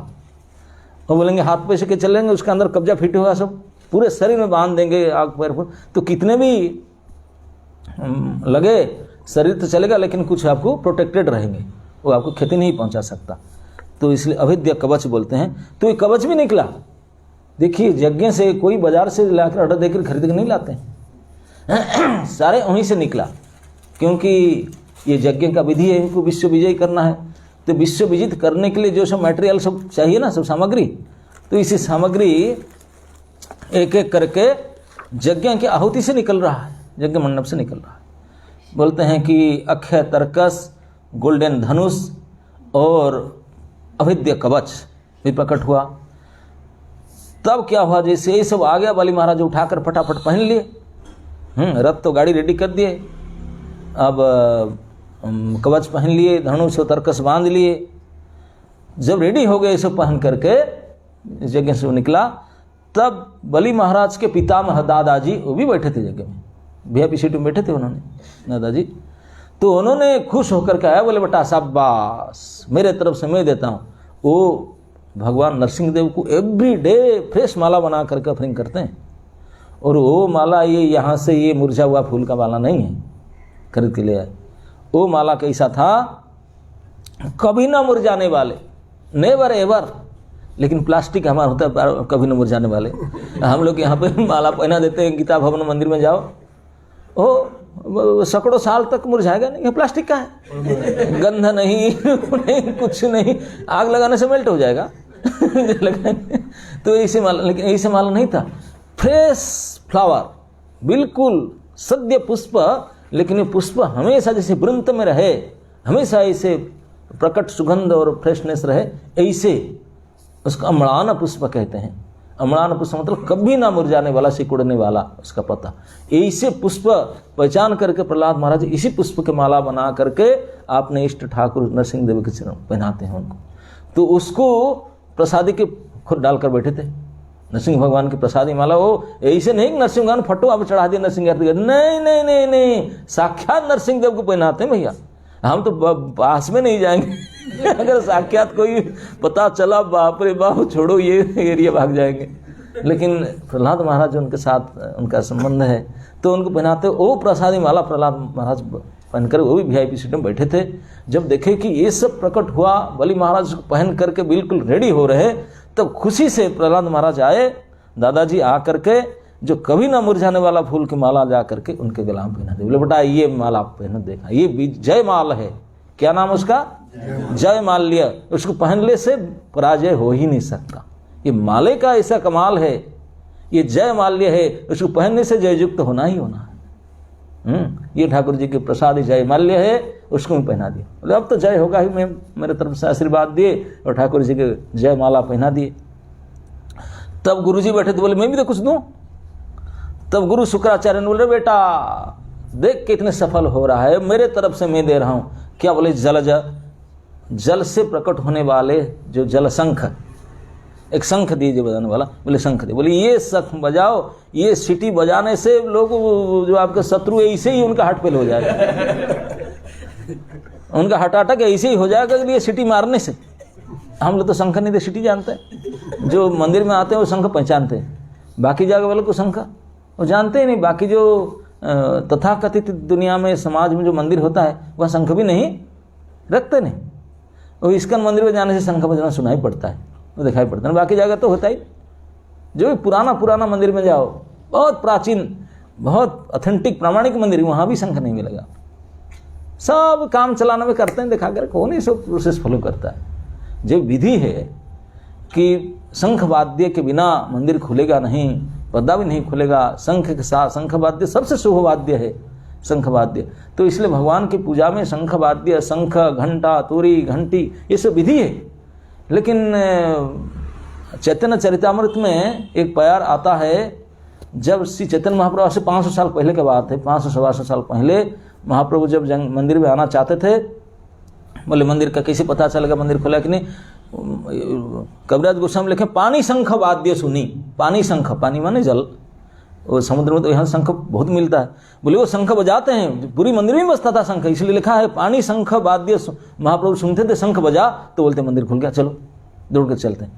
और बोलेंगे हाथ पे से के चलेंगे, उसके अंदर कब्जा फिट होगा, सब पूरे शरीर में बांध देंगे आग पैर पर, तो कितने भी लगे शरीर तो चलेगा, लेकिन कुछ आपको प्रोटेक्टेड रहेंगे, वो आपको क्षति नहीं पहुंचा सकता। तो इसलिए अभेद्य कवच बोलते हैं। तो ये कवच भी निकला, देखिए यज्ञ से कोई बाजार से लाकर ऑर्डर देकर खरीद कर नहीं लाते हैं, सारे वहीं से निकला, क्योंकि ये यज्ञ का विधि है, इनको विश्व विजय करना है। तो विश्व विजित करने के लिए जो सब मटेरियल सब चाहिए ना, सब सामग्री, तो इसी सामग्री एक एक करके यज्ञ की आहुति से निकल रहा है, यज्ञ मंडप से निकल रहा है। बोलते हैं कि अक्षय तर्कस, गोल्डन धनुष और अभेद्य कवच भी प्रकट हुआ। तब क्या हुआ, जैसे ये सब आ गया, बलि महाराज उठाकर फटाफट पहन लिए, रथ तो गाड़ी रेडी कर दिए, अब कवच पहन लिए, धनुष और तर्कस बांध लिए। जब रेडी हो गए सब पहन करके यज्ञ से निकला, तब बलि महाराज के पितामह दादाजी वो भी बैठे थे यज्ञ में, वीआईपी सीट में बैठे थे उन्होंने, दादाजी। तो उन्होंने खुश होकर के आया, बोले बेटा शाबाश, मेरे तरफ से मैं देता हूँ। वो भगवान नरसिंह देव को एवरी डे फ्रेश माला बना करके ऑफरिंग करते हैं, और वो माला ये यहाँ से ये मुरझा हुआ फूल का माला नहीं है, खरीद के ले आए। वो माला कैसा था, कभी ना मुरझाने वाले, नेवर एवर, लेकिन प्लास्टिक हमारा होता है कभी न मुरझाने वाले। हम लोग यहाँ पे माला पहना देते हैं, गीता भवन मंदिर में जाओ, ओ सैकड़ों साल तक मुरझाएगा नहीं, ये प्लास्टिक का है, गंध नहीं, नहीं कुछ नहीं, आग लगाने से मेल्ट हो जाएगा। तो ऐसे माला, लेकिन ऐसे माला नहीं था, फ्रेश फ्लावर, बिल्कुल सद्य पुष्प, लेकिन ये पुष्प हमेशा जैसे वृंत में रहे, हमेशा ऐसे प्रकट सुगंध और फ्रेशनेस रहे, ऐसे उसका अम्लान पुष्प कहते हैं। अम्लान पुष्प मतलब कभी ना मुरझाने वाला, सिकुड़ने वाला, उसका पता। ऐसे पुष्प पहचान करके प्रहलाद महाराज इसी पुष्प के माला बना करके आपने इष्ट ठाकुर नरसिंह देव के चरण पहनाते हैं उनको। तो उसको प्रसादी के खुद डालकर बैठे थे, नरसिंह भगवान की प्रसादी माला। वो ऐसे नहीं नरसिंह भगवान फटो आप चढ़ा दिया नरसिंह, नहीं नहीं नहीं नहीं, साक्षात नरसिंह देव को पहनाते हैं भैया, हम तो पास में नहीं जाएंगे। अगर साक्षात कोई पता चला, बाप रे बाप, छोड़ो ये एरिया, भाग जाएंगे। लेकिन प्रहलाद महाराज उनके साथ उनका संबंध है, तो उनको पहनाते। वो प्रसादी माला प्रहलाद महाराज पहनकर वो भी वीआईपी सीट में बैठे थे। जब देखे कि ये सब प्रकट हुआ, बलि महाराज को पहन करके बिल्कुल रेडी हो रहे, तब खुशी से प्रहलाद महाराज आए, दादाजी आ करके जो कभी ना मुरझाने वाला फूल की माला जा करके उनके गला में पहना दे। बोले बेटा ये माला पहना, देखा ये जय माल है, क्या नाम उसका, जय माल्य। उसको पहनने से पराजय हो ही नहीं सकता, ये माले का ऐसा कमाल है, ये जय माल्य है, उसको पहनने से जययुक्त होना ही होना है। ये ठाकुर जी के प्रसाद जय माल्य है, उसको मैं पहना दिया। बोले अब तो जय होगा ही, मैं मेरे तरफ से आशीर्वाद दिए और ठाकुर जी के जय माला पहना दिए। तब गुरु जी बैठे तो बोले मैं भी तो कुछ दूं। तब गुरु शुक्राचार्य ने बोले बेटा देख कितने सफल हो रहा है, मेरे तरफ से मैं दे रहा हूं। क्या बोले, जल से प्रकट होने वाले जो जल शंख, एक शंख दीजिए बजाने वाला। बोले शंख दे। बोले ये शंख बजाओ, ये सीटी बजाने से लोग जो आपके शत्रु है ऐसे ही उनका हार्ट फेल हो जाएगा, उनका हार्ट अटैक ऐसे ही हो जाएगा ये सीटी मारने से। हम लोग तो शंख नहीं दे सीटी जानते हैं, जो मंदिर में आते हैं वो शंख पहचानते हैं, बाकी जगह वालों को शंख वो जानते ही नहीं। बाकी जो तथाकथित दुनिया में समाज में जो मंदिर होता है वह शंख भी नहीं रखते, नहीं। वो इस्कन मंदिर में जाने से शंख बजना सुनाई पड़ता है, वो दिखाई पड़ता है, बाकी जगह तो होता ही। जो भी पुराना मंदिर में जाओ, बहुत प्राचीन, बहुत ऑथेंटिक प्रामाणिक मंदिर, वहाँ भी शंख नहीं मिलेगा। सब काम चलाने में करते हैं, दिखा कर कौन ही सब प्रोसेस फॉलो करता है। जो विधि है कि शंख वाद्य के बिना मंदिर खुलेगा नहीं, पर्दा भी नहीं खुलेगा। शंख के साथ शंख वाद्य सबसे शुभ वाद्य है, शंख वाद्य। तो इसलिए भगवान की पूजा में शंख वाद्य, शंख, घंटा, तुरी, घंटी, ये सब विधि है। लेकिन चैतन्य चरितामृत में एक प्यार आता है, जब श्री चैतन्य महाप्रभु से 500 साल पहले की बात है, 500-125 साल पहले महाप्रभु जब मंदिर में आना चाहते थे, बोले मंदिर का कैसे पता चलेगा मंदिर खुला कि नहीं। कविराज गोस्वामी लिखे पानी शंख वाद्य सुनी, पानी शंख, पानी माने जल, वो समुद्र में तो यहाँ शंख बहुत मिलता है। बोले वो शंख बजाते हैं, पूरी मंदिर में बजता था शंख, इसलिए लिखा है पानी शंख वाद्य महाप्रभु सुनते थे, शंख बजा तो बोलते मंदिर खुल गया, चलो दौड़ कर चलते हैं।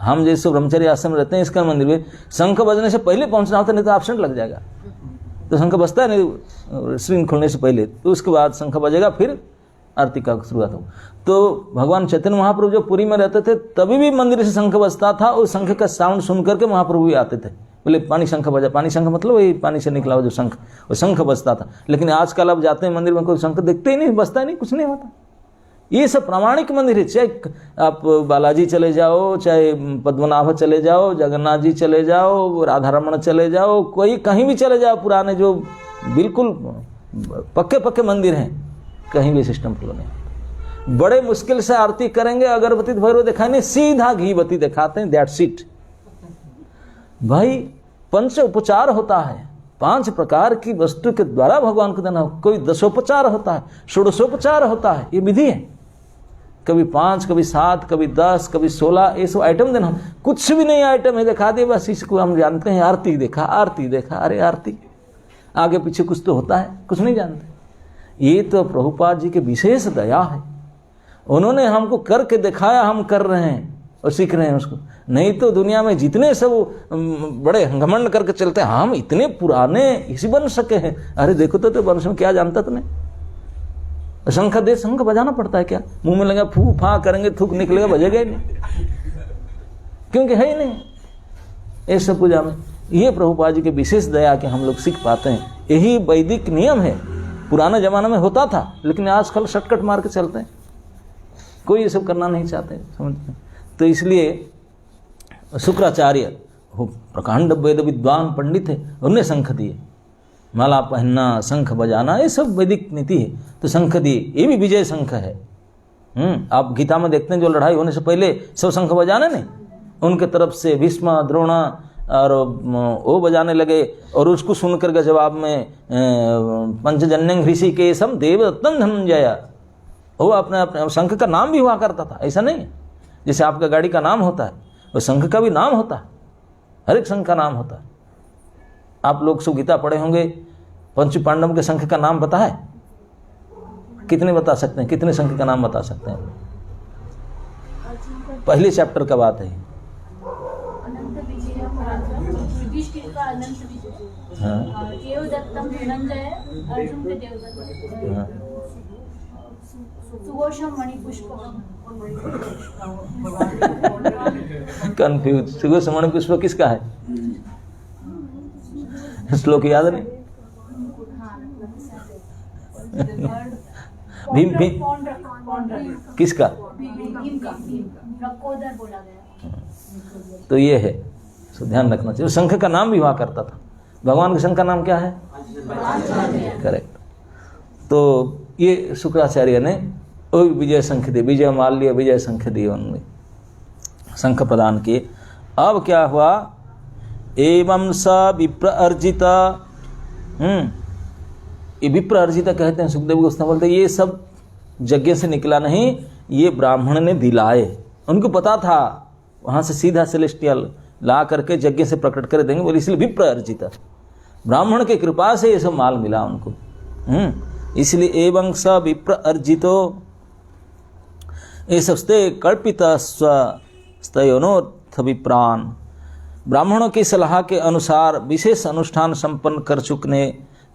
हम जैसे ब्रह्मचर्य आश्रम रहते हैं इसका मंदिर में शंख बजने से पहले पहुंचना होता, नहीं तो एब्सेंट लग जाएगा। तो शंख बजता है नहीं स्क्रीन खुलने से पहले, तो उसके बाद शंख बजेगा, फिर आरती का शुरुआत हो। तो भगवान चैतन्य महाप्रभु जो पुरी में रहते थे तभी भी मंदिर से शंख बजता था, उस शंख का साउंड सुन करके महाप्रभु भी आते थे। बोले पानी शंख बजा, पानी शंख मतलब वही पानी से निकला हुआ जो शंख, वो शंख बजता था। लेकिन आजकल आप जाते हैं मंदिर में, कोई शंख देखते ही नहीं, बजता ही नहीं, कुछ नहीं होता। ये सब प्रामाणिक मंदिर है, चाहे आप बालाजी चले जाओ, चाहे पद्मनाभ चले जाओ, जगन्नाथ जी चले जाओ, राधा रमण चले जाओ, कोई कहीं भी चले जाओ, पुराने जो बिल्कुल पक्के पक्के मंदिर हैं, कहीं भी सिस्टम फ्लो नहीं। बड़े मुश्किल से आरती करेंगे, अगरबत्ती भैरव दिखाएंगे, सीधा घी बत्ती दिखाते हैं, दैट्स इट। भाई पंच उपचार होता है, 5 प्रकार की वस्तु के द्वारा भगवान को देना। कोई 10उपचार होता है, 16उपचार होता है, ये विधि है। कभी 5, कभी 7, कभी 10, कभी 16, ये सब आइटम देना। कुछ भी नहीं आइटम है, दिखा दे बस, इसको हम जानते हैं आरती देखा, आरती देखा, अरे आरती आगे पीछे कुछ तो होता है, कुछ नहीं जानते। ये तो प्रभुपाद जी के विशेष दया है, उन्होंने हमको करके दिखाया, हम कर रहे हैं और सीख रहे हैं उसको। नहीं तो दुनिया में जितने सब बड़े घमंड करके चलते हैं, हम इतने पुराने इसी वंश के हैं। अरे देखो तो वंश में क्या जानता तुमने? शंख दे, शंख बजाना पड़ता है क्या? मुंह में लगा फू फा करेंगे, थूक निकलेगा, बजेगा ही नहीं, क्योंकि है ही नहीं ये सब पूजा में। ये प्रभुपाद जी के विशेष दया के हम लोग सीख पाते हैं। यही वैदिक नियम है, पुराना जमाना में होता था, लेकिन आजकल शॉर्टकट मार के चलते हैं, कोई ये सब करना नहीं चाहते, समझते। तो इसलिए शुक्राचार्य वो प्रकांड वेद विद्वान पंडित है, उन्होंने शंख दिए। माला पहनना, शंख बजाना, ये सब वैदिक नीति है, तो शंख दिए। ये भी विजय शंख है। आप गीता में देखते हैं जो लड़ाई होने से पहले सब शंख बजाने नहीं, उनके तरफ से भीष्म द्रोणा और वो बजाने लगे, और उसको सुनकर के जवाब में पंचजन्यं ऋषिकेशम देवदत्तं धनंजय, वो अपने अपने शंख का नाम भी हुआ करता था। ऐसा नहीं है जैसे आपका गाड़ी का नाम होता है, वो शंख का भी नाम होता है, हर एक शंख का नाम होता है। आप लोग सुगीता पढ़े होंगे, पंच पांडव के शंख का नाम पता है? कितने बता सकते हैं? कितने शंख का नाम बता सकते हैं? पहले चैप्टर का बात है। कंफ्यूज। सुघोष मणि पुष्प किसका है? श्लोक याद नहीं? भीम भीम किसका? तो ये है, तो ध्यान रखना चाहिए। शंख का नाम भी हुआ करता था। भगवान के शंख का नाम क्या है? करेक्ट। तो ये शुक्राचार्य ने विजय शंख दिए, विजय माल्य विजय शंख दिए, उन्होंने शंख प्रदान किए। अब क्या हुआ? एवं स विप्र अर्जिता, ये विप्र अर्जिता कहते हैं। सुखदेव गोस्वामी बोलते ये सब यज्ञ से निकला नहीं, ये ब्राह्मण ने दिलाए। उनको पता था वहां से सीधा सेलेस्टियल ला करके यज्ञ से प्रकट कर देंगे, बोले इसलिए विप्र अर्जिता, ब्राह्मण के कृपा से ये सब माल मिला उनको। इसलिए एवं स विप्र अर्जितो ये सबस्ते कल्पित स्वस्तयोनोर्थ विप्रान, ब्राह्मणों की सलाह के अनुसार विशेष अनुष्ठान संपन्न कर चुकने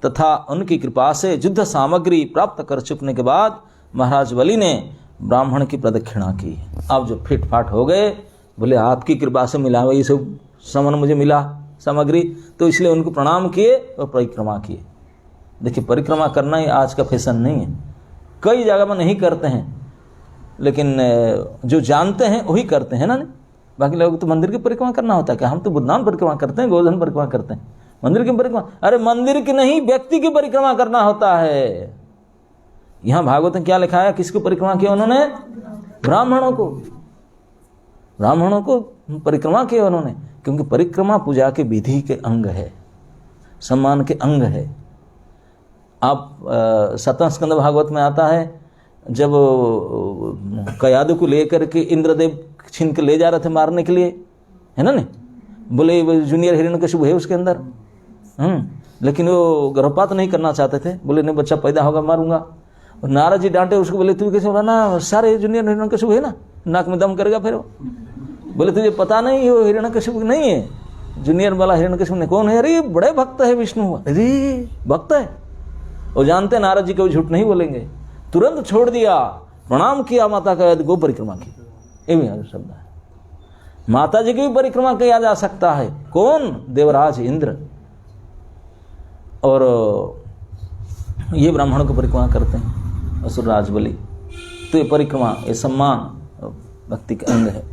तथा उनकी कृपा से युद्ध सामग्री प्राप्त कर चुकने के बाद महाराज बलि ने ब्राह्मण की प्रदक्षिणा की। अब जो फिट फाट हो गए, बोले आपकी कृपा से मिला ये सब सामान, मुझे मिला सामग्री, तो इसलिए उनको प्रणाम किए और परिक्रमा किए। देखिए परिक्रमा करना ही आज का फैशन नहीं है, कई जगह में नहीं करते हैं, लेकिन जो जानते हैं वही करते हैं ना। नहीं बाकी लोग तो मंदिर की परिक्रमा करना होता है क्या? हम तो बुद्धान परिक्रमा करते हैं, गोवर्धन परिक्रमा करते हैं, मंदिर की परिक्रमा, अरे मंदिर की नहीं, व्यक्ति की परिक्रमा करना होता है। यहाँ भागवत में क्या लिखा है? किसको परिक्रमा किया उन्होंने? ब्राह्मणों को, ब्राह्मणों को परिक्रमा किया उन्होंने, क्योंकि परिक्रमा पूजा के विधि के अंग है, सम्मान के अंग है। आप 7वां स्कंद भागवत में आता है, जब कयादु को लेकर के इंद्रदेव छीन के ले जा रहे थे मारने के लिए, है ना? नहीं बोले जूनियर हिरण्यकशिपु है उसके अंदर, लेकिन वो गर्भपात नहीं करना चाहते थे, बोले नहीं बच्चा पैदा होगा मारूंगा। और नारद जी डांटे उसको, बोले तू कैसे बोला ना, सारे जूनियर हिरण्यकशिपु है ना, नाक में दम करेगा फिर वो। बोले तुझे पता नहीं वो हिरण्यकशिपु नहीं है, जूनियर वाला हिरण्यकशिपु ने कौन है? अरे बड़े भक्त है विष्णु। अरे भक्त है, वो जानते नारद जी को झूठ नहीं बोलेंगे। तुरंत छोड़ दिया, प्रणाम किया माता का, गो परिक्रमा की। ये भी शब्द है, माता जी की भी परिक्रमा किया जा सकता है। कौन? देवराज इंद्र। और ये ब्राह्मणों को परिक्रमा करते हैं, असुरराज बलि। तो ये परिक्रमा, ये सम्मान भक्ति का अंग है।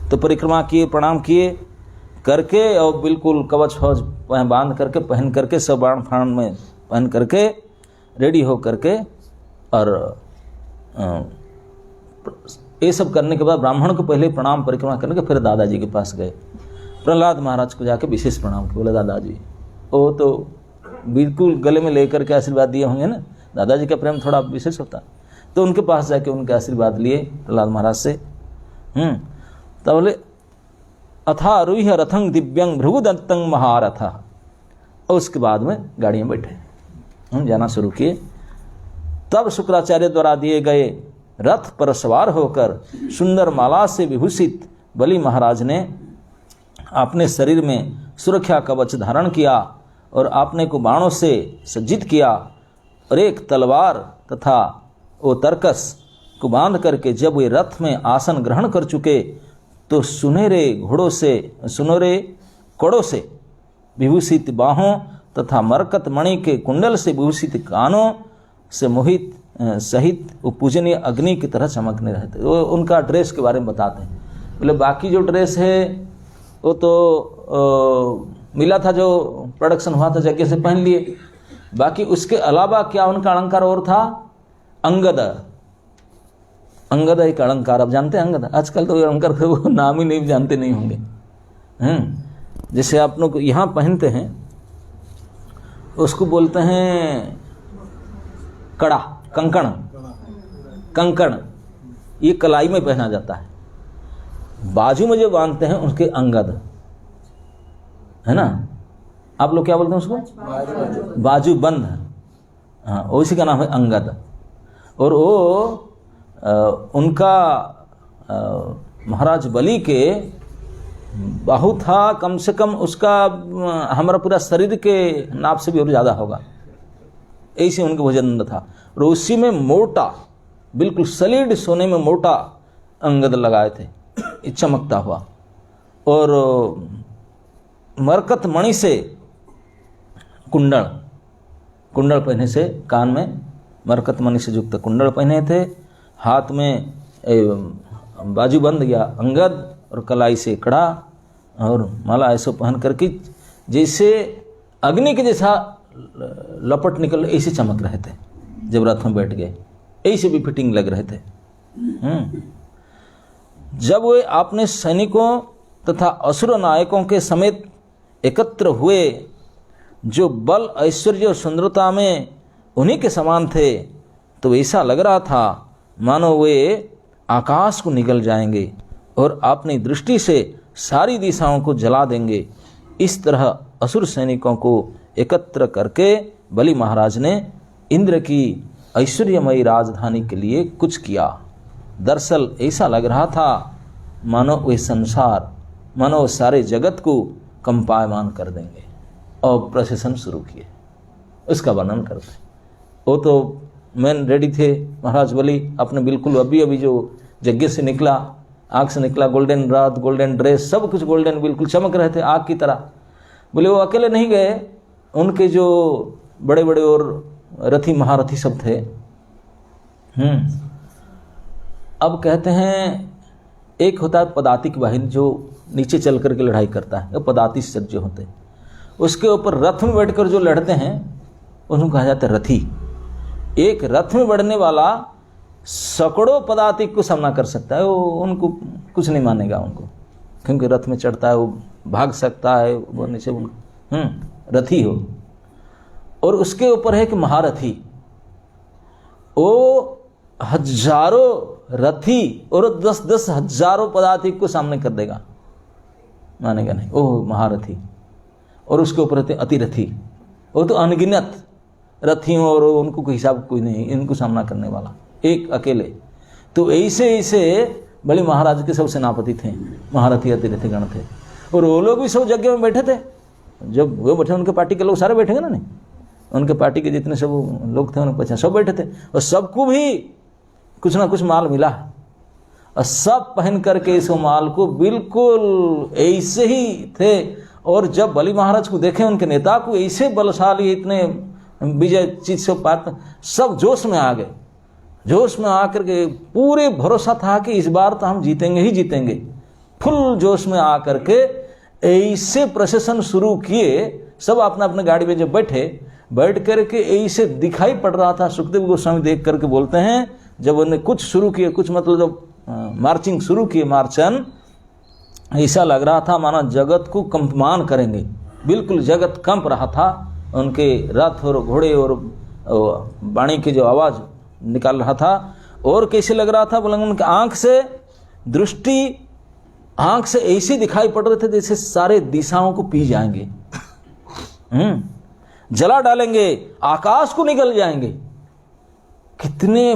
तो परिक्रमा किए, प्रणाम किए करके, और बिल्कुल कवच फौज बांध करके, पहन करके, सब बाण फाण में पहन करके रेडी हो करके, और ये सब करने के बाद ब्राह्मण को पहले प्रणाम परिक्रमा करने के फिर दादाजी के पास गए। प्रहलाद महाराज को जाके विशेष प्रणाम किया। बोले दादाजी, वो तो बिल्कुल गले में लेकर के आशीर्वाद दिए होंगे ना, दादाजी का प्रेम थोड़ा विशेष होता। तो उनके पास जाके उनके आशीर्वाद लिए प्रहलाद महाराज से। तब बोले अथा रूह रथंग दिव्यंग भृगुदत्तं महारथ। और उसके बाद में गाड़ियाँ बैठे जाना शुरू किए। तब शुक्राचार्य द्वारा दिए गए रथ पर सवार होकर सुंदर माला से विभूषित बलि महाराज ने अपने शरीर में सुरक्षा कवच धारण किया और अपने को बाणों से सज्जित किया, और एक तलवार तथा वो तरकस को बांध करके जब वे रथ में आसन ग्रहण कर चुके, तो सुनहरे कड़ों से विभूषित बाहों तथा मरकत मणि के कुंडल से विभूषित कानों से मोहित सहित वो पूजनीय अग्नि की तरह चमकने रहते। वो उनका ड्रेस के बारे में बताते हैं। बोले बाकी जो ड्रेस है वो तो मिला था, जो प्रोडक्शन हुआ था जगह से पहन लिए। बाकी उसके अलावा क्या उनका अलंकार और था? अंगद एक अलंकार, आप जानते हैं अंगद? आजकल तो अलंकार को नाम ही नहीं जानते नहीं होंगे। जैसे आप लोग यहाँ पहनते हैं उसको बोलते हैं कड़ा, कंकण। ये कलाई में पहना जाता है। बाजू में जो बांधते हैं उसके अंगद, है ना? आप लोग क्या बोलते हैं उसको? बाजू बंद। हाँ, उसी का नाम है अंगद। और वो उनका महाराज बलि के बाहु था, कम से कम उसका हमारा पूरा शरीर के नाप से भी और ज़्यादा होगा। ऐसे उनका वजन था। और उसी में मोटा, बिल्कुल सलीड सोने में मोटा अंगद लगाए थे, चमकता हुआ। और मरकत मणि से कुंडल पहने से, कान में मरकत मणि से युक्त कुंडल पहने थे, हाथ में बाजूबंद या अंगद, और कलाई से कड़ा और माला ऐसा पहन करके जैसे अग्नि के जैसा लपट निकल ऐसे चमक रहे थे। जब रथ में बैठ गए ऐसे भी फिटिंग लग रहे थे। जब वे अपने सैनिकों तथा असुर नायकों के समेत एकत्र हुए, जो बल ऐश्वर्य और सुंदरता में उन्हीं के समान थे, तो ऐसा लग रहा था मानो वे आकाश को निगल जाएंगे और अपनी दृष्टि से सारी दिशाओं को जला देंगे। इस तरह असुर सैनिकों को एकत्र करके बलि महाराज ने इंद्र की ऐश्वर्यमयी राजधानी के लिए कुछ किया। दरअसल ऐसा लग रहा था मानो वे संसार, मानो सारे जगत को कंपायमान कर देंगे। और प्रशासन शुरू किए, उसका वर्णन करते। वो तो मैन रेडी थे महाराज बलि, अपने बिल्कुल अभी जो यज्ञ से निकला, आँख से निकला, गोल्डन रात, गोल्डन ड्रेस, सब कुछ गोल्डन, बिल्कुल चमक रहे थे आग की तरह। बोले वो अकेले नहीं गए, उनके जो बड़े बड़े और रथी महारथी सब थे। अब कहते हैं एक होता है पदातिक वाहिनी, जो नीचे चल करके लड़ाई करता है, वो पदाति सज्ज होते हैं। उसके ऊपर रथ में बैठकर जो लड़ते हैं उनको कहा जाता है रथी। एक रथ में बढ़ने वाला सैकड़ों पदातिक को सामना कर सकता है, वो उनको कुछ नहीं मानेगा उनको, क्योंकि रथ में चढ़ता है, वो भाग सकता है, वो नीचे रथी हो। और उसके ऊपर है कि महारथी, वो हजारों रथी और 10-10 हजारों पदातिक को सामने कर देगा, मानेगा नहीं, ओह महारथी। और उसके ऊपर रहते अतिरथी, वो तो अनगिनत रथियों और उनको कोई हिसाब कोई नहीं, इनको सामना करने वाला एक अकेले। तो ऐसे ऐसे बलि महाराज के सब सेनापति थे, महारथी अतिरथी गण थे, और वो लोग भी सब यज्ञ में बैठे थे। जब वो बैठे उनके पार्टी के लोग सारे बैठेंगे ना, नहीं उनके पार्टी के जितने सब लोग थे उनके पीछे सब बैठे थे, और सबको भी कुछ ना कुछ माल मिला, और सब पहन करके इस माल को बिल्कुल ऐसे ही थे। और जब बलि महाराज को देखे उनके नेता को ऐसे बलशाली, इतने विजय चीज से पात्र, सब जोश में आ गए। जोश में आकर के पूरे भरोसा था कि इस बार तो हम जीतेंगे ही जीतेंगे। फुल जोश में आकर के ऐसे प्रशासन शुरू किए, सब अपना अपने गाड़ी में जब बैठ करके ऐसे दिखाई पड़ रहा था। सुखदेव गोस्वामी देख करके बोलते हैं, जब उन्होंने कुछ शुरू किए, कुछ मतलब जब मार्चिंग शुरू किए, मार्चन, ऐसा लग रहा था माना जगत को कंपमान करेंगे, बिल्कुल जगत कंप रहा था। उनके रथ और घोड़े और वाणी की जो आवाज़ निकाल रहा था, और कैसे लग रहा था बोलेंगे, उनके आँख से दृष्टि, आँख से ऐसे दिखाई पड़ रहे थे जैसे सारे दिशाओं को पी जाएंगे, जला डालेंगे, आकाश को निगल जाएंगे। कितने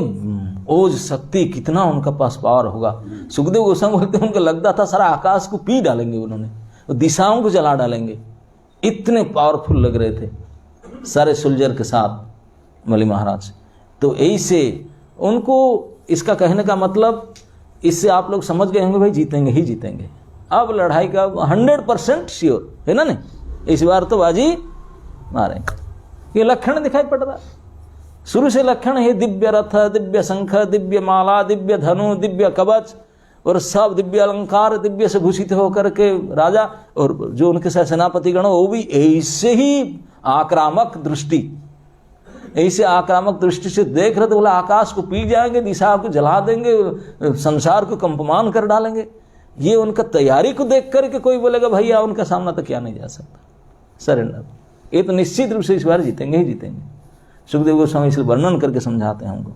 ओज शक्ति, कितना उनका पास पावर होगा। सुखदेव गोस्वामी बोलते हैं उनको लगता था सारा आकाश को पी डालेंगे उन्होंने, दिशाओं को जला डालेंगे, इतने पावरफुल लग रहे थे सारे सोल्जर के साथ बलि महाराज। तो ऐसे उनको, इसका कहने का मतलब, इससे आप लोग समझ गए होंगे भाई जीतेंगे ही जीतेंगे। अब लड़ाई का 100% श्योर है ना, नहीं इस बार तो बाजी मारेंगे। ये लक्षण दिखाई पड़ रहा, शुरू से लक्षण है, दिव्य रथ, दिव्य शंख, दिव्य माला, दिव्य धनु, दिव्य कवच, और सब दिव्य अलंकार, दिव्य से भूषित होकर के राजा, और जो उनके साथ सेनापति गण वो भी ऐसे ही आक्रामक दृष्टि, ऐसे आक्रामक दृष्टि से देख रहे थे, बोला आकाश को पी जाएंगे, दिशा को जला देंगे, संसार को कंपमान कर डालेंगे। ये उनका तैयारी को देख करके कोई बोलेगा भैया उनका सामना तो किया नहीं जा सकता, सरेंडर। ये तो निश्चित रूप से इस बार जीतेंगे ही जीतेंगे। सुखदेव गोस्वामी इसलिए वर्णन करके समझाते हैं हमको।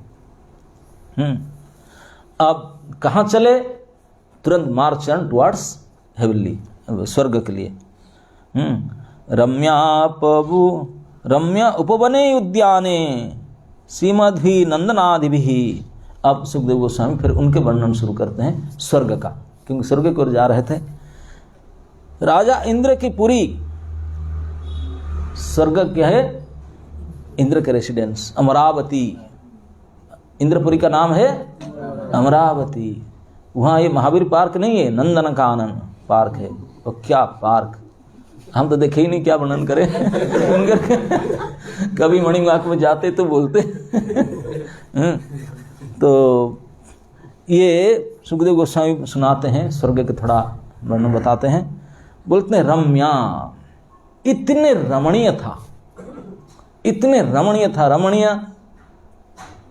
अब कहाँ चले, तुरंत मार्च ऑन टुवर्ड्स हेवनली, स्वर्ग के लिए। रम्या उपवने उद्याने श्रीमद्भि नंदनादिभिः। अब सुखदेव गोस्वामी फिर उनके वर्णन शुरू करते हैं स्वर्ग का, क्योंकि स्वर्ग की ओर जा रहे थे। राजा इंद्र की पुरी, स्वर्ग क्या है, इंद्र के रेसिडेंस, अमरावती। इंद्रपुरी का नाम है अमरावती। वहाँ ये महावीर पार्क नहीं है, नंदन कानन पार्क है। तो क्या पार्क, हम तो देखे ही नहीं, क्या वर्णन करें। कभी मणिवाक में जाते तो बोलते। तो ये सुखदेव गोस्वामी सुनाते हैं, स्वर्ग के थोड़ा वर्णन बताते हैं। बोलते हैं रम्या, इतने रमणीय था, इतने रमणीय था। रमणीय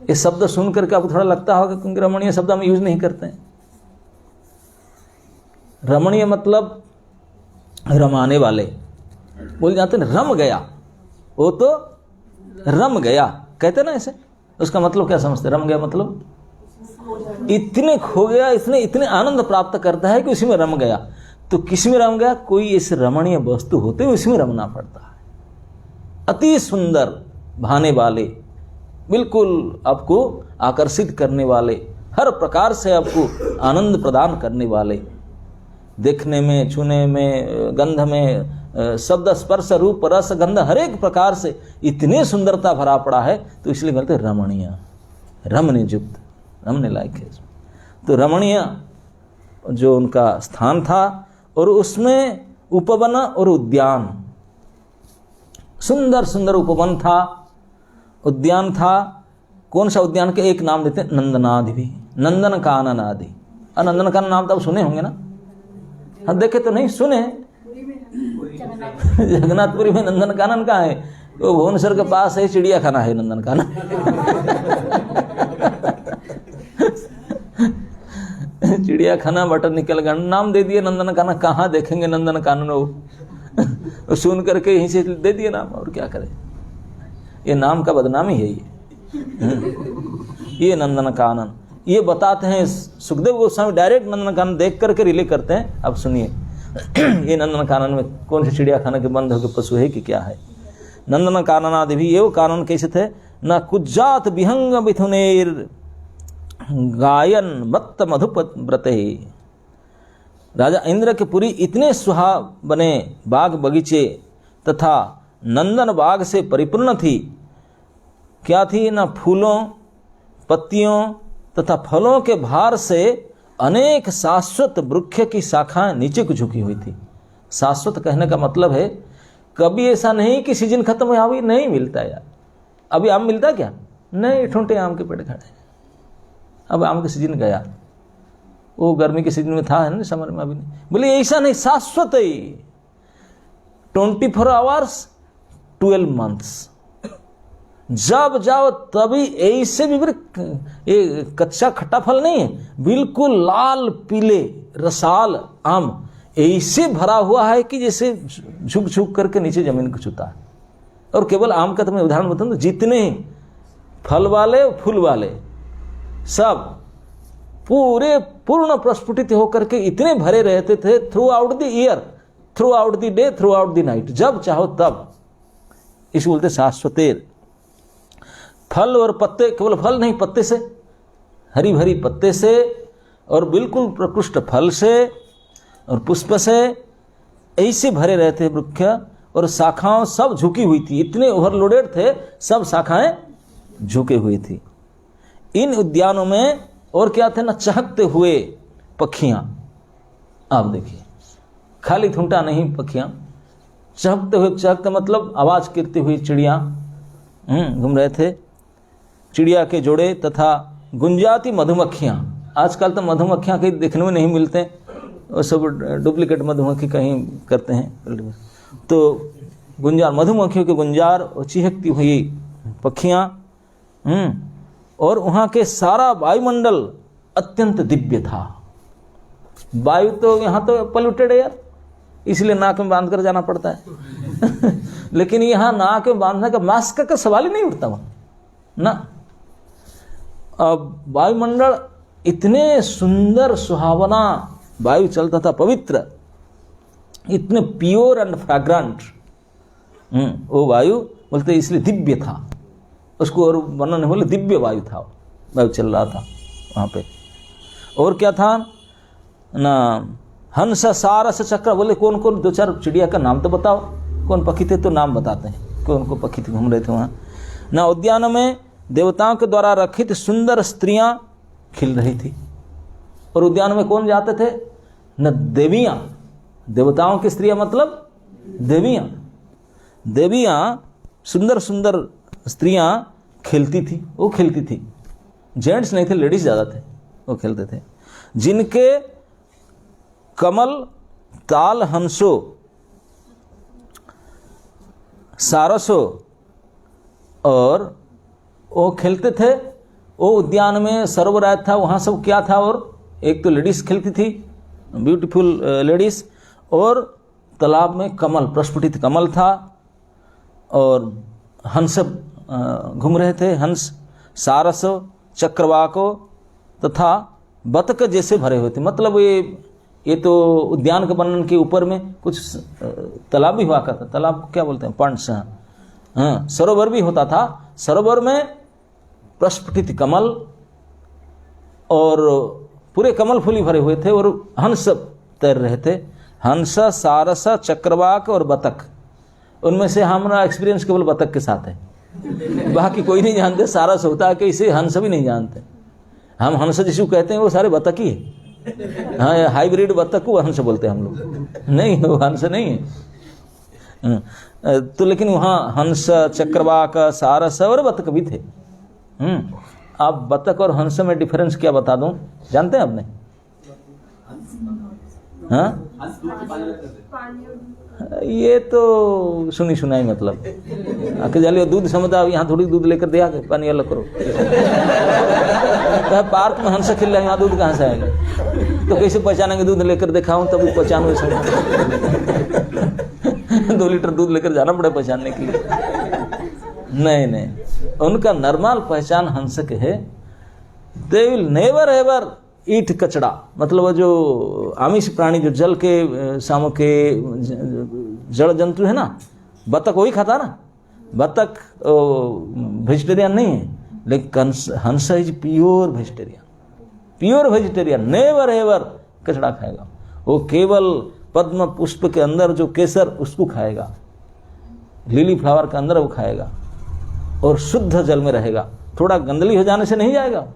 ये शब्द सुन करके आपको थोड़ा लगता होगा, क्योंकि रमणीय शब्द हम यूज नहीं करते हैं। रमणीय मतलब रमाने वाले, बोल जाते हैं रम गया, वो तो रम गया कहते ना ऐसे। उसका मतलब क्या समझते, रम गया मतलब इतने खो गया, इसने इतने आनंद प्राप्त करता है कि उसी में रम गया। तो किस में रम गया, कोई इस रमणीय वस्तु होते हुए इसमें रमना पड़ता है। अति सुंदर भाने वाले, बिल्कुल आपको आकर्षित करने वाले, हर प्रकार से आपको आनंद प्रदान करने वाले, देखने में, छूने में, गंध में, शब्द स्पर्श रूप रस गंध, हर एक प्रकार से इतने सुंदरता भरा पड़ा है। तो इसलिए बोलते रमणीय, रमने युक्त, रमने लायक है। तो रमणीय जो उनका स्थान था, और उसमें उपवन और उद्यान, सुंदर सुंदर उपवन था, उद्यान था। कौन सा उद्यान के एक नाम देते हैं, नंदनादि भी, नंदन कानन आदि। और नंदन कानन नाम तो आप सुने होंगे ना, हम देखे तो नहीं, सुने। जगन्नाथपुरी में नंदन कानन कहाँ है, वो भुवनेश्वर के पास है, चिड़िया खाना है नंदन कानन। चिड़िया खाना बटन निकल गया, नाम दे दिए नंदन कानन। कहाँ देखेंगे नंदन कानन, वो सुन करके यहीं से दे दिए नाम, और क्या करें, ये नाम का बदनामी है ये नंदन कानन। ये बताते हैं सुखदेव गोस्वामी, डायरेक्ट नंदन कानन देख करके रिले करते हैं। अब सुनिए, ये नंदन कानन में कौन से चिड़ियाखाना के बंद होकर पशु है कि क्या है। नंदन काननादि भी ये कानन कैसे थे, न कुज्जात विहंग मिथुनेर गायन मत्त मधुप व्रते। राजा इंद्र के पुरी इतने सुहावने बाग बगीचे तथा नंदन बाग से परिपूर्ण थी। क्या थी, न फूलों पत्तियों तथा फलों के भार से अनेक शाश्वत वृक्ष की शाखाएं नीचे को झुकी हुई थी। शाश्वत कहने का मतलब है कभी ऐसा नहीं कि सीजन खत्म हुआ अभी नहीं मिलता यार। अभी आम मिलता क्या, नहीं, ठुंठे आम के पेड़ खड़े हैं। अब आम का सीजन गया, वो गर्मी के सीजन में था है ना, समर में अभी नहीं। बोले ऐसा नहीं, शाश्वत है 24 आवर्स 12 मंथ्स। जब जाओ तभी ऐसे भी ये कच्चा खट्टा फल नहीं है, बिल्कुल लाल पीले रसाल आम ऐसे भरा हुआ है कि जैसे झुक झुक करके नीचे जमीन को छूता है। और केवल आम का तो मैं उदाहरण बताऊं तो जितने फल वाले फूल वाले सब पूरे पूर्ण प्रस्फुटित होकर के इतने भरे रहते थे through out the year, through out the day, through out the night, जब चाहो तब। इस बोलते शाश्वतेर। फल और पत्ते, केवल फल नहीं पत्ते से, हरी भरी पत्ते से और बिल्कुल प्रकृष्ट फल से और पुष्प से ऐसे भरे रहते वृक्ष, और शाखाओं सब झुकी हुई थी, इतने ओवरलोडेड थे, सब शाखाएं झुके हुई थी। इन उद्यानों में और क्या थे ना, चहकते हुए पक्षियां। आप देखिए खाली ठुंटा नहीं, पक्षियां चहकते हुए, चहकते मतलब आवाज करती हुई चिड़िया घूम रहे थे। चिड़िया के जोड़े तथा गुंजाती मधुमक्खियां। आजकल तो मधुमक्खियां कहीं देखने में नहीं मिलते, वो सब डुप्लीकेट मधुमक्खी कहीं करते हैं। तो गुंजार, मधुमक्खियों के गुंजार और चिहकती हुई पक्षियां, और वहाँ के सारा वायुमंडल अत्यंत दिव्य था। वायु तो यहाँ तो पोल्यूटेड है यार, इसलिए नाक में बांध कर जाना पड़ता है लेकिन यहाँ नाक में बांधने का मास्क का सवाल ही नहीं उठता वहाँ ना। अब वायुमंडल इतने सुंदर सुहावना वायु चलता था, पवित्र, इतने प्योर एंड फ्रैग्रेंट वो वायु बोलते इसलिए दिव्य था उसको, और वर्णन बोले दिव्य वायु था, वायु चल रहा था वहाँ पे। और क्या था ना, हंस सारस चक्र। बोले कौन कौन, दो चार चिड़िया का नाम तो बताओ, कौन पक्षी थे तो नाम बताते हैं, कौन कौन पक्षी थे घूम रहे थे वहाँ ना। उद्यान में देवताओं के द्वारा रखित सुंदर स्त्रियां खिल रही थी। और उद्यान में कौन जाते थे न, देवियां। देवताओं की स्त्रियां मतलब देवियां। देवियां सुंदर सुंदर स्त्रियां खेलती थी, वो खेलती थी। जेंट्स नहीं थे, लेडीज ज़्यादा थे, वो खेलते थे। जिनके कमल ताल हंसो सारसो, और वो खेलते थे। वो उद्यान में सरोवर था, वहाँ सब क्या था, और एक तो लेडीज खेलती थी, ब्यूटीफुल लेडीज, और तालाब में कमल, प्रस्फुटित कमल था, और हंस घूम रहे थे, हंस सारस चक्रवाको तथा बतख जैसे भरे हुए थे। मतलब ये तो उद्यान के वर्णन के ऊपर में कुछ तालाब भी हुआ करता, तालाब को क्या बोलते हैं, पंड्स, हाँ, सरोवर भी होता था। सरोवर में प्रस्फुटित कमल और पूरे कमल फूली भरे हुए थे, और हंस तैर रहे थे। हंस सारस चक्रवाक और बतख, उनमें से हमारा एक्सपीरियंस केवल बतख के साथ है, बाकी कोई नहीं जानते सारस होता है कि इसे हंस भी नहीं जानते। हम हंस जिसको कहते हैं वो सारे बतख ही है, हाँ, हाइब्रिड बतख को हंस बोलते हैं हम लोग, नहीं वो हंस नहीं है। तो लेकिन वहाँ हंस चक्रवाक सारस और बतख भी थे। आप बतख और हंस में डिफरेंस क्या बता दूं, जानते हैं आपने? हाँ, ये तो सुनी सुनाई, मतलब आके जालिए दूध समझा, यहाँ थोड़ी दूध लेकर दिया के पानी अलग करो तो पार्क में हंस खेल रहे हैं, यहाँ दूध कहाँ से आएगा? तो कैसे पहचानेंगे? दूध लेकर दिखाऊं तभी पहचानो। 2 लीटर दूध लेकर जाना पड़े पहचानने के लिए? नहीं, उनका नॉर्मल पहचान हंस के है। दे विल नेवर एवर ईट कचड़ा, मतलब वो जो आमिष प्राणी जो जल के सामों के जड़ जंतु है ना, बतख वही खाता ना। बतख वेजिटेरियन नहीं है, लेकिन हंस is pure vegetarian, pure vegetarian, never ever कचड़ा खाएगा। वो केवल पद्म पुष्प के अंदर जो केसर उसको खाएगा, लिली फ्लावर के अंदर वो खाएगा, और शुद्ध जल में रहेगा, थोड़ा गंदली हो जाने से नहीं जाएगा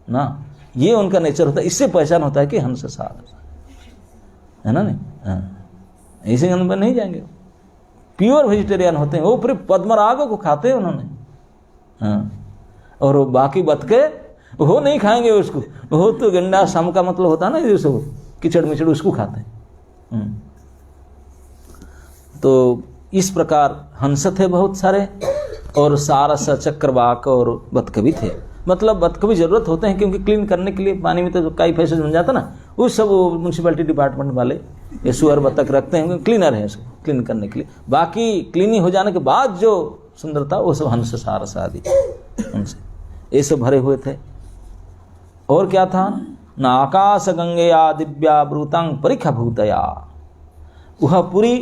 ना। ये उनका नेचर होता है। इससे पहचान होता है कि हंससार है ना। नहीं हाँ, ऐसे गंद में नहीं जाएंगे। प्योर वेजिटेरियन होते हैं वो, पूरे पद्मराग को खाते हैं उन्होंने। हाँ, और वो बाकी बतके वो नहीं खाएंगे उसको, वो तो गंडा सम का मतलब होता है ना, जैसे वो कीचड़ मिचड़ उसको खाते हैं। तो इस प्रकार हंस थे बहुत सारे, और सारस, चक्रवाक और बतख भी थे। मतलब बतख भी जरूरत होते हैं, क्योंकि क्लीन करने के लिए पानी में तो कई फैसेज बन जाता ना, उस सब म्यूनसिपैलिटी डिपार्टमेंट वाले ये सुअर बतख रखते हैं, क्लीनर है उसको क्लीन करने के लिए। बाकी क्लीनिंग हो जाने के बाद जो सुंदरता वो सब हंस, सारस आदि उनसे ये सब भरे हुए थे। और क्या था न आकाश गंगया दिव्या ब्रूतांग परीक्षा भूतया। वह पुरी,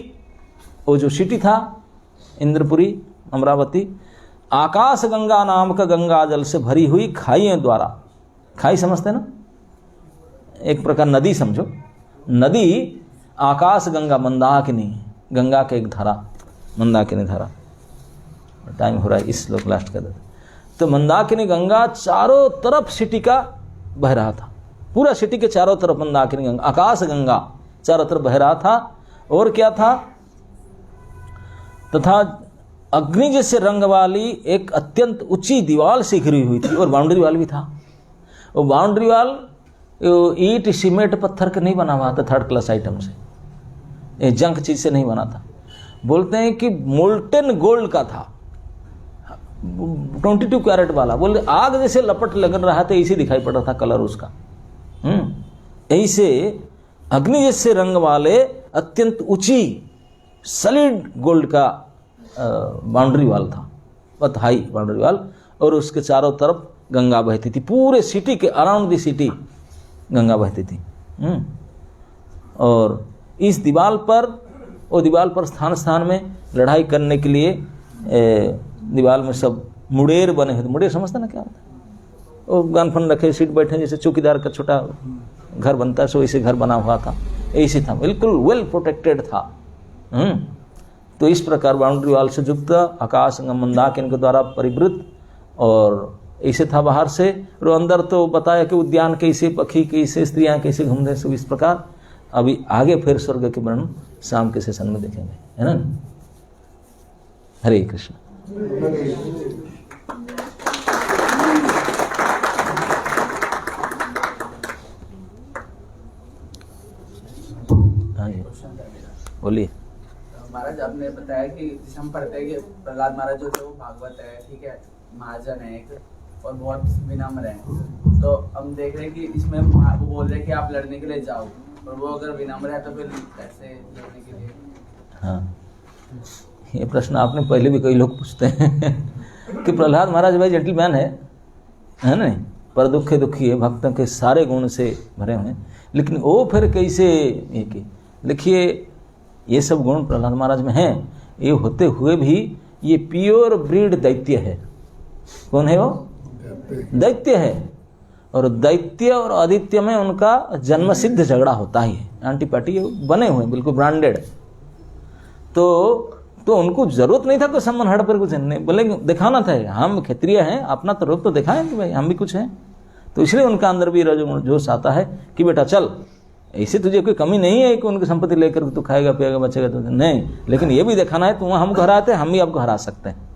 वो जो सिटी था इंद्रपुरी अमरावती, आकाश गंगा नाम का गंगा जल से भरी हुई खाइयों द्वारा, खाई समझते ना, एक प्रकार नदी समझो, नदी आकाश गंगा, मंदाकिनी गंगा के एक धारा, मंदाकिनी धारा। टाइम हो रहा है, इस लोग लास्ट कर देते। तो मंदाकिनी गंगा चारों तरफ सिटी का बह रहा था, पूरा सिटी के चारों तरफ मंदाकिनी गंगा, आकाश गंगा चारों तरफ बह रहा था। और क्या था, तथा अग्नि जैसे रंग वाली एक अत्यंत ऊंची दीवार से घिरी हुई थी, और बाउंड्री वाल भी था। वो बाउंड्री वाल ईट सीमेंट पत्थर के नहीं बना हुआ था, थर्ड क्लास आइटम से, ये जंक चीज से नहीं बना था। बोलते हैं कि मोल्टेन गोल्ड का था, 22 कैरेट वाला। बोले आग जैसे लपट लग रहा था, ऐसे दिखाई पड़ रहा था कलर उसका। ऐसे अग्नि जैसे रंग वाले अत्यंत ऊंची सॉलिड गोल्ड का बाउंड्री वाल था, बहुत हाई बाउंड्री वाल, और उसके चारों तरफ गंगा बहती थी, पूरे सिटी के अराउंड दी सिटी गंगा बहती थी। और इस दीवार पर, वो दीवार पर स्थान स्थान में लड़ाई करने के लिए दीवार में सब मुड़ेर बने हुए। मुड़ेर समझते ना क्या होता है, वो गन फन रखे, सीट बैठे, जैसे चौकीदार का छोटा घर बनता है सो ऐसे घर बना हुआ था, ऐसे था, बिल्कुल वेल प्रोटेक्टेड था। तो इस प्रकार बाउंड्री वाल से युक्त आकाश मंदाकिनी के द्वारा परिवृत, और ऐसे था बाहर से। और अंदर तो बताया कि उद्यान कैसे, पक्षी कैसे, स्त्रियां कैसे घूमते, सब इस प्रकार। अभी आगे फिर स्वर्ग के वर्णन शाम के सेशन में देखेंगे, है ना। हरे कृष्ण। बोलिए महाराज। आपने बताया कि जिसे हम पढ़ते हैं कि प्रहलाद महाराज जो थे वो भागवत है, ठीक है, महाजन है एक, और बहुत विनम्र है। तो हम देख रहे हैं कि इसमें वो बोल रहे हैं कि आप लड़ने के लिए जाओ, और वो अगर विनम्र है तो फिर कैसे लड़ने के लिए? हाँ, ये प्रश्न आपने पहले भी कई लोग पूछते हैं कि प्रहलाद महाराज भाई जेंटलमैन है ना, पर दुखे दुखी है, भक्तों के सारे गुण से भरे हुए हैं, लेकिन वो फिर कैसे ये कि लिखिए, ये सब गुण प्रहलाद महाराज में हैं, ये होते हुए भी ये प्योर ब्रीड दैत्य है। कौन है वो? दैत्य है। और दैत्य और आदित्य में उनका जन्म सिद्ध झगड़ा होता ही है, एंटीपैटी बने हुए, बिल्कुल ब्रांडेड। तो उनको जरूरत नहीं था कोई सम्मान हड़ पर कुछ नहीं, बोले दिखाना था, हम क्षत्रिय हैं, अपना तो रूप तो दिखाएं कि भाई हम भी कुछ हैं। तो इसलिए उनका अंदर भी रजोगुण जोश आता है कि बेटा चल, ऐसे तुझे कोई कमी नहीं है कि उनकी संपत्ति लेकर तू खाएगा पिएगा बचेगा, तो नहीं, लेकिन ये भी दिखाना है, तुम हमको हराते हैं, हम भी आपको हरा सकते हैं,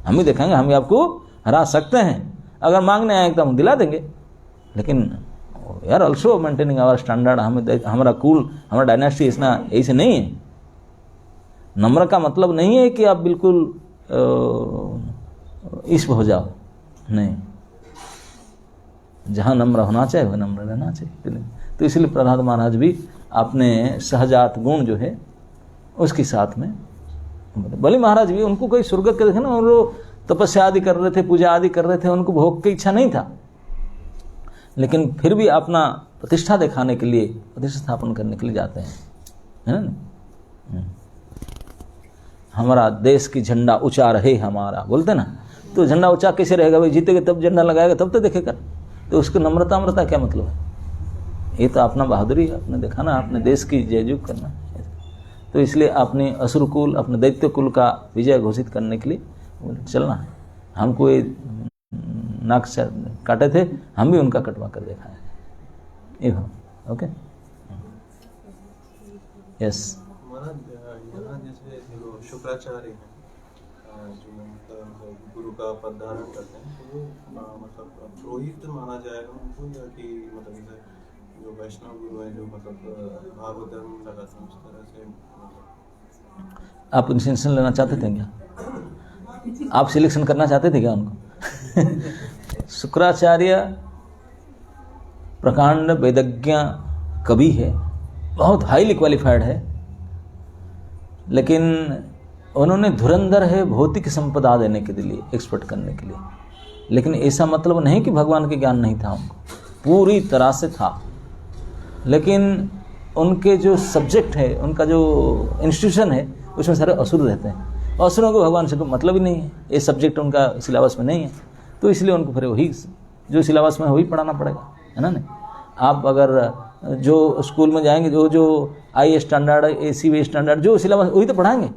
हम भी दिखाएंगे, हम भी आपको हरा सकते हैं। अगर मांगने आए तो हम दिला देंगे, लेकिन यार ऑल्सो मेंटेनिंग आवर स्टैंडर्ड, हमारा कूल, हमारा डायनेस्टी इतना ऐसे नहीं है। नम्र का मतलब नहीं है कि आप बिल्कुल इस हो जाओ, नहीं, जहाँ नम्र होना चाहिए वह नम्र रहना चाहिए। तो इसलिए प्रहलाद महाराज भी अपने सहजात गुण जो है उसके साथ में, बलि महाराज भी, उनको कोई स्वर्ग के देखे ना, वो तपस्या आदि कर रहे थे, पूजा आदि कर रहे थे, उनको भोग की इच्छा नहीं था, लेकिन फिर भी अपना प्रतिष्ठा दिखाने के लिए, प्रतिष्ठा स्थापन करने के लिए जाते हैं, है ना। हमारा देश की झंडा ऊंचा रहे हमारा, बोलते ना, तो झंडा ऊंचा कैसे रहेगा भाई, जीतेगा तब झंडा लगाएगा तब तो देखेगा। तो उसको नम्रता क्या मतलब है? ये तो अपना बहादुरी है, आपने देखा ना, अपने देश की जयजुग करना। तो इसलिए अपने असुर कुल, अपने दैत्य कुल का विजय घोषित करने के लिए चलना है। हमको ये नाक से काटे थे, हम भी उनका कटवा कर देखा है। ये ओके, यस। यहाँ जैसे जो शुक्राचार्य हैं, जो मतलब गुरु का पद धारण करते हैं, तो वो मतलब पुरोहित माना जाएगा उनको, या कि मतलब जैसे जो वैष्णव गुरु हैं जो मतलब भागवत धर्म लगाते हैं उस तरह से मतलब। आप इन्फॉर्मेशन लेना चाहते थे क्या? आप सिलेक्शन करना चाहते थे क्या उनको? शुक्राचार्य प्रकांड वेदज्ञ कवि है, बहुत हाईली क्वालिफाइड है, लेकिन उन्होंने धुरंधर है भौतिक संपदा देने के लिए, एक्सपर्ट करने के लिए। लेकिन ऐसा मतलब नहीं कि भगवान के ज्ञान नहीं था उनको, पूरी तरह से था। लेकिन उनके जो सब्जेक्ट है, उनका जो इंस्टीट्यूशन है, उसमें सारे असुर रहते हैं। असुरों को भगवान से कोई मतलब ही नहीं है, ये सब्जेक्ट उनका सिलेबस में नहीं है, तो इसलिए उनको फिर वही जो सिलेबस में वही पढ़ाना पड़ेगा, है ना। नहीं, आप अगर जो स्कूल में जाएंगे, जो आई स्टैंडर्ड, ACV स्टैंडर्ड, जो सिलेबस वही तो पढ़ाएंगे,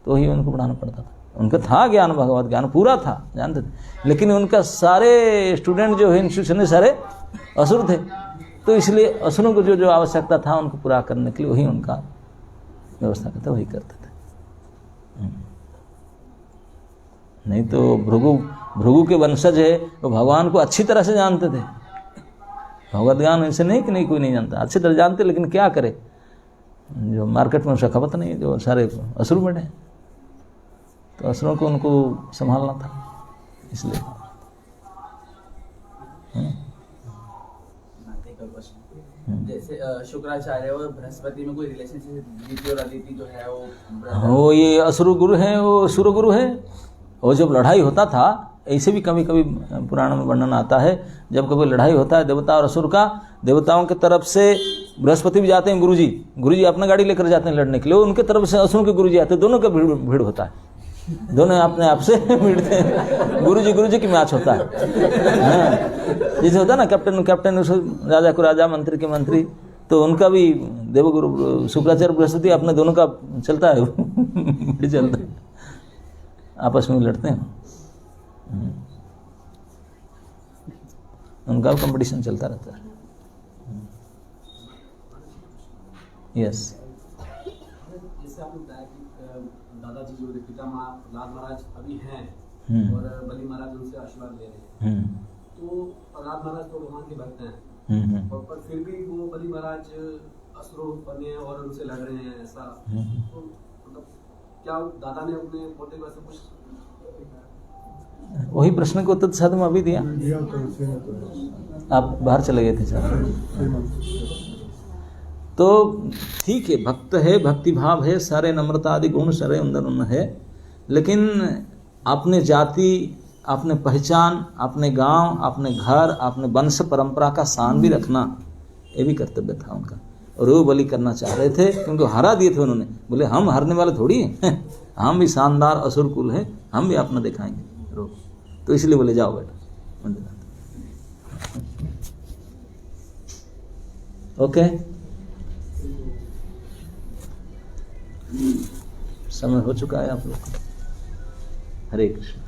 तो वही उनको पढ़ाना पड़ता था। उनका था ज्ञान, भगवत ज्ञान पूरा था, जानते थे, लेकिन उनका सारे स्टूडेंट जो है इंस्टीट्यूशन में सारे असुर थे, तो इसलिए असुरों को जो आवश्यकता था उनको पूरा करने के लिए वही उनका व्यवस्था करते, वही करते थे। नहीं तो भृगु के वंशज है, वो भगवान को अच्छी तरह से जानते थे। भगवत ज्ञान ऐसे नहीं कि नहीं कोई नहीं जानता, अच्छी तरह जानते, लेकिन क्या करे, जो मार्केट में उसका खपत नहीं है, जो सारे असुर बैठे हैं, तो असुरों को उनको संभालना था, इसलिए। जैसे शुक्राचार्य और बृहस्पति में कोई रिलेशनशिप, दीति और अदिति जो है वो वो ये असुर गुरु है, वो सुर गुरु है। और जब लड़ाई होता था, ऐसे भी कभी कभी पुराण में वर्णन आता है, जब कभी लड़ाई होता है देवता और असुर का, देवताओं की तरफ से बृहस्पति भी जाते हैं, गुरुजी अपना गाड़ी लेकर जाते हैं लड़ने के लिए, उनके तरफ से असुरों के गुरुजी आते हैं, दोनों का भीड़ होता है, दोनों अपने आप से भिड़ते हैं, गुरुजी की मैच होता है। जैसे होता है ना, कैप्टन राजा को राजा, मंत्री के मंत्री, तो उनका भी देवगुरु शुक्राचार्य बृहस्पति अपने दोनों का चलता है, चलता है, आपस में लड़ते हैं, उनका कंपटीशन चलता रहता है। यस, जैसे आपने बताया कि दादाजी जो पिता प्रहलाद महाराज अभी हैं और बलि महाराज उनसे आशीर्वाद ले रहे हैं, तो प्रहलाद महाराज तो भगवान के भक्त हैं, पर फिर भी वो बलि महाराज असुर बने और उनसे लड़ रहे हैं, ऐसा तो मतलब क्या दादा ने अपने पोते को ऐसा कुछ? वही प्रश्न को उत्तर शायद मैं अभी दिया, आप बाहर चले गए थे शायद। तो ठीक है, भक्त है, भक्ति भाव है, सारे नम्रता आदि गुण सारे अंदर उनमें है, लेकिन अपने जाति, अपने पहचान, अपने गांव, अपने घर, अपने वंश परंपरा का शान भी रखना, ये भी कर्तव्य था उनका। और वो बलि करना चाह रहे थे, क्योंकि हरा दिए थे उन्होंने, बोले हम हारने वाले थोड़ी हैं, हम भी शानदार असुर कुल हैं, हम भी अपना दिखाएंगे रोग, तो इसलिए बोले जाओ बेटा। ओके, समय हो चुका है आप लोग का। हरे कृष्ण।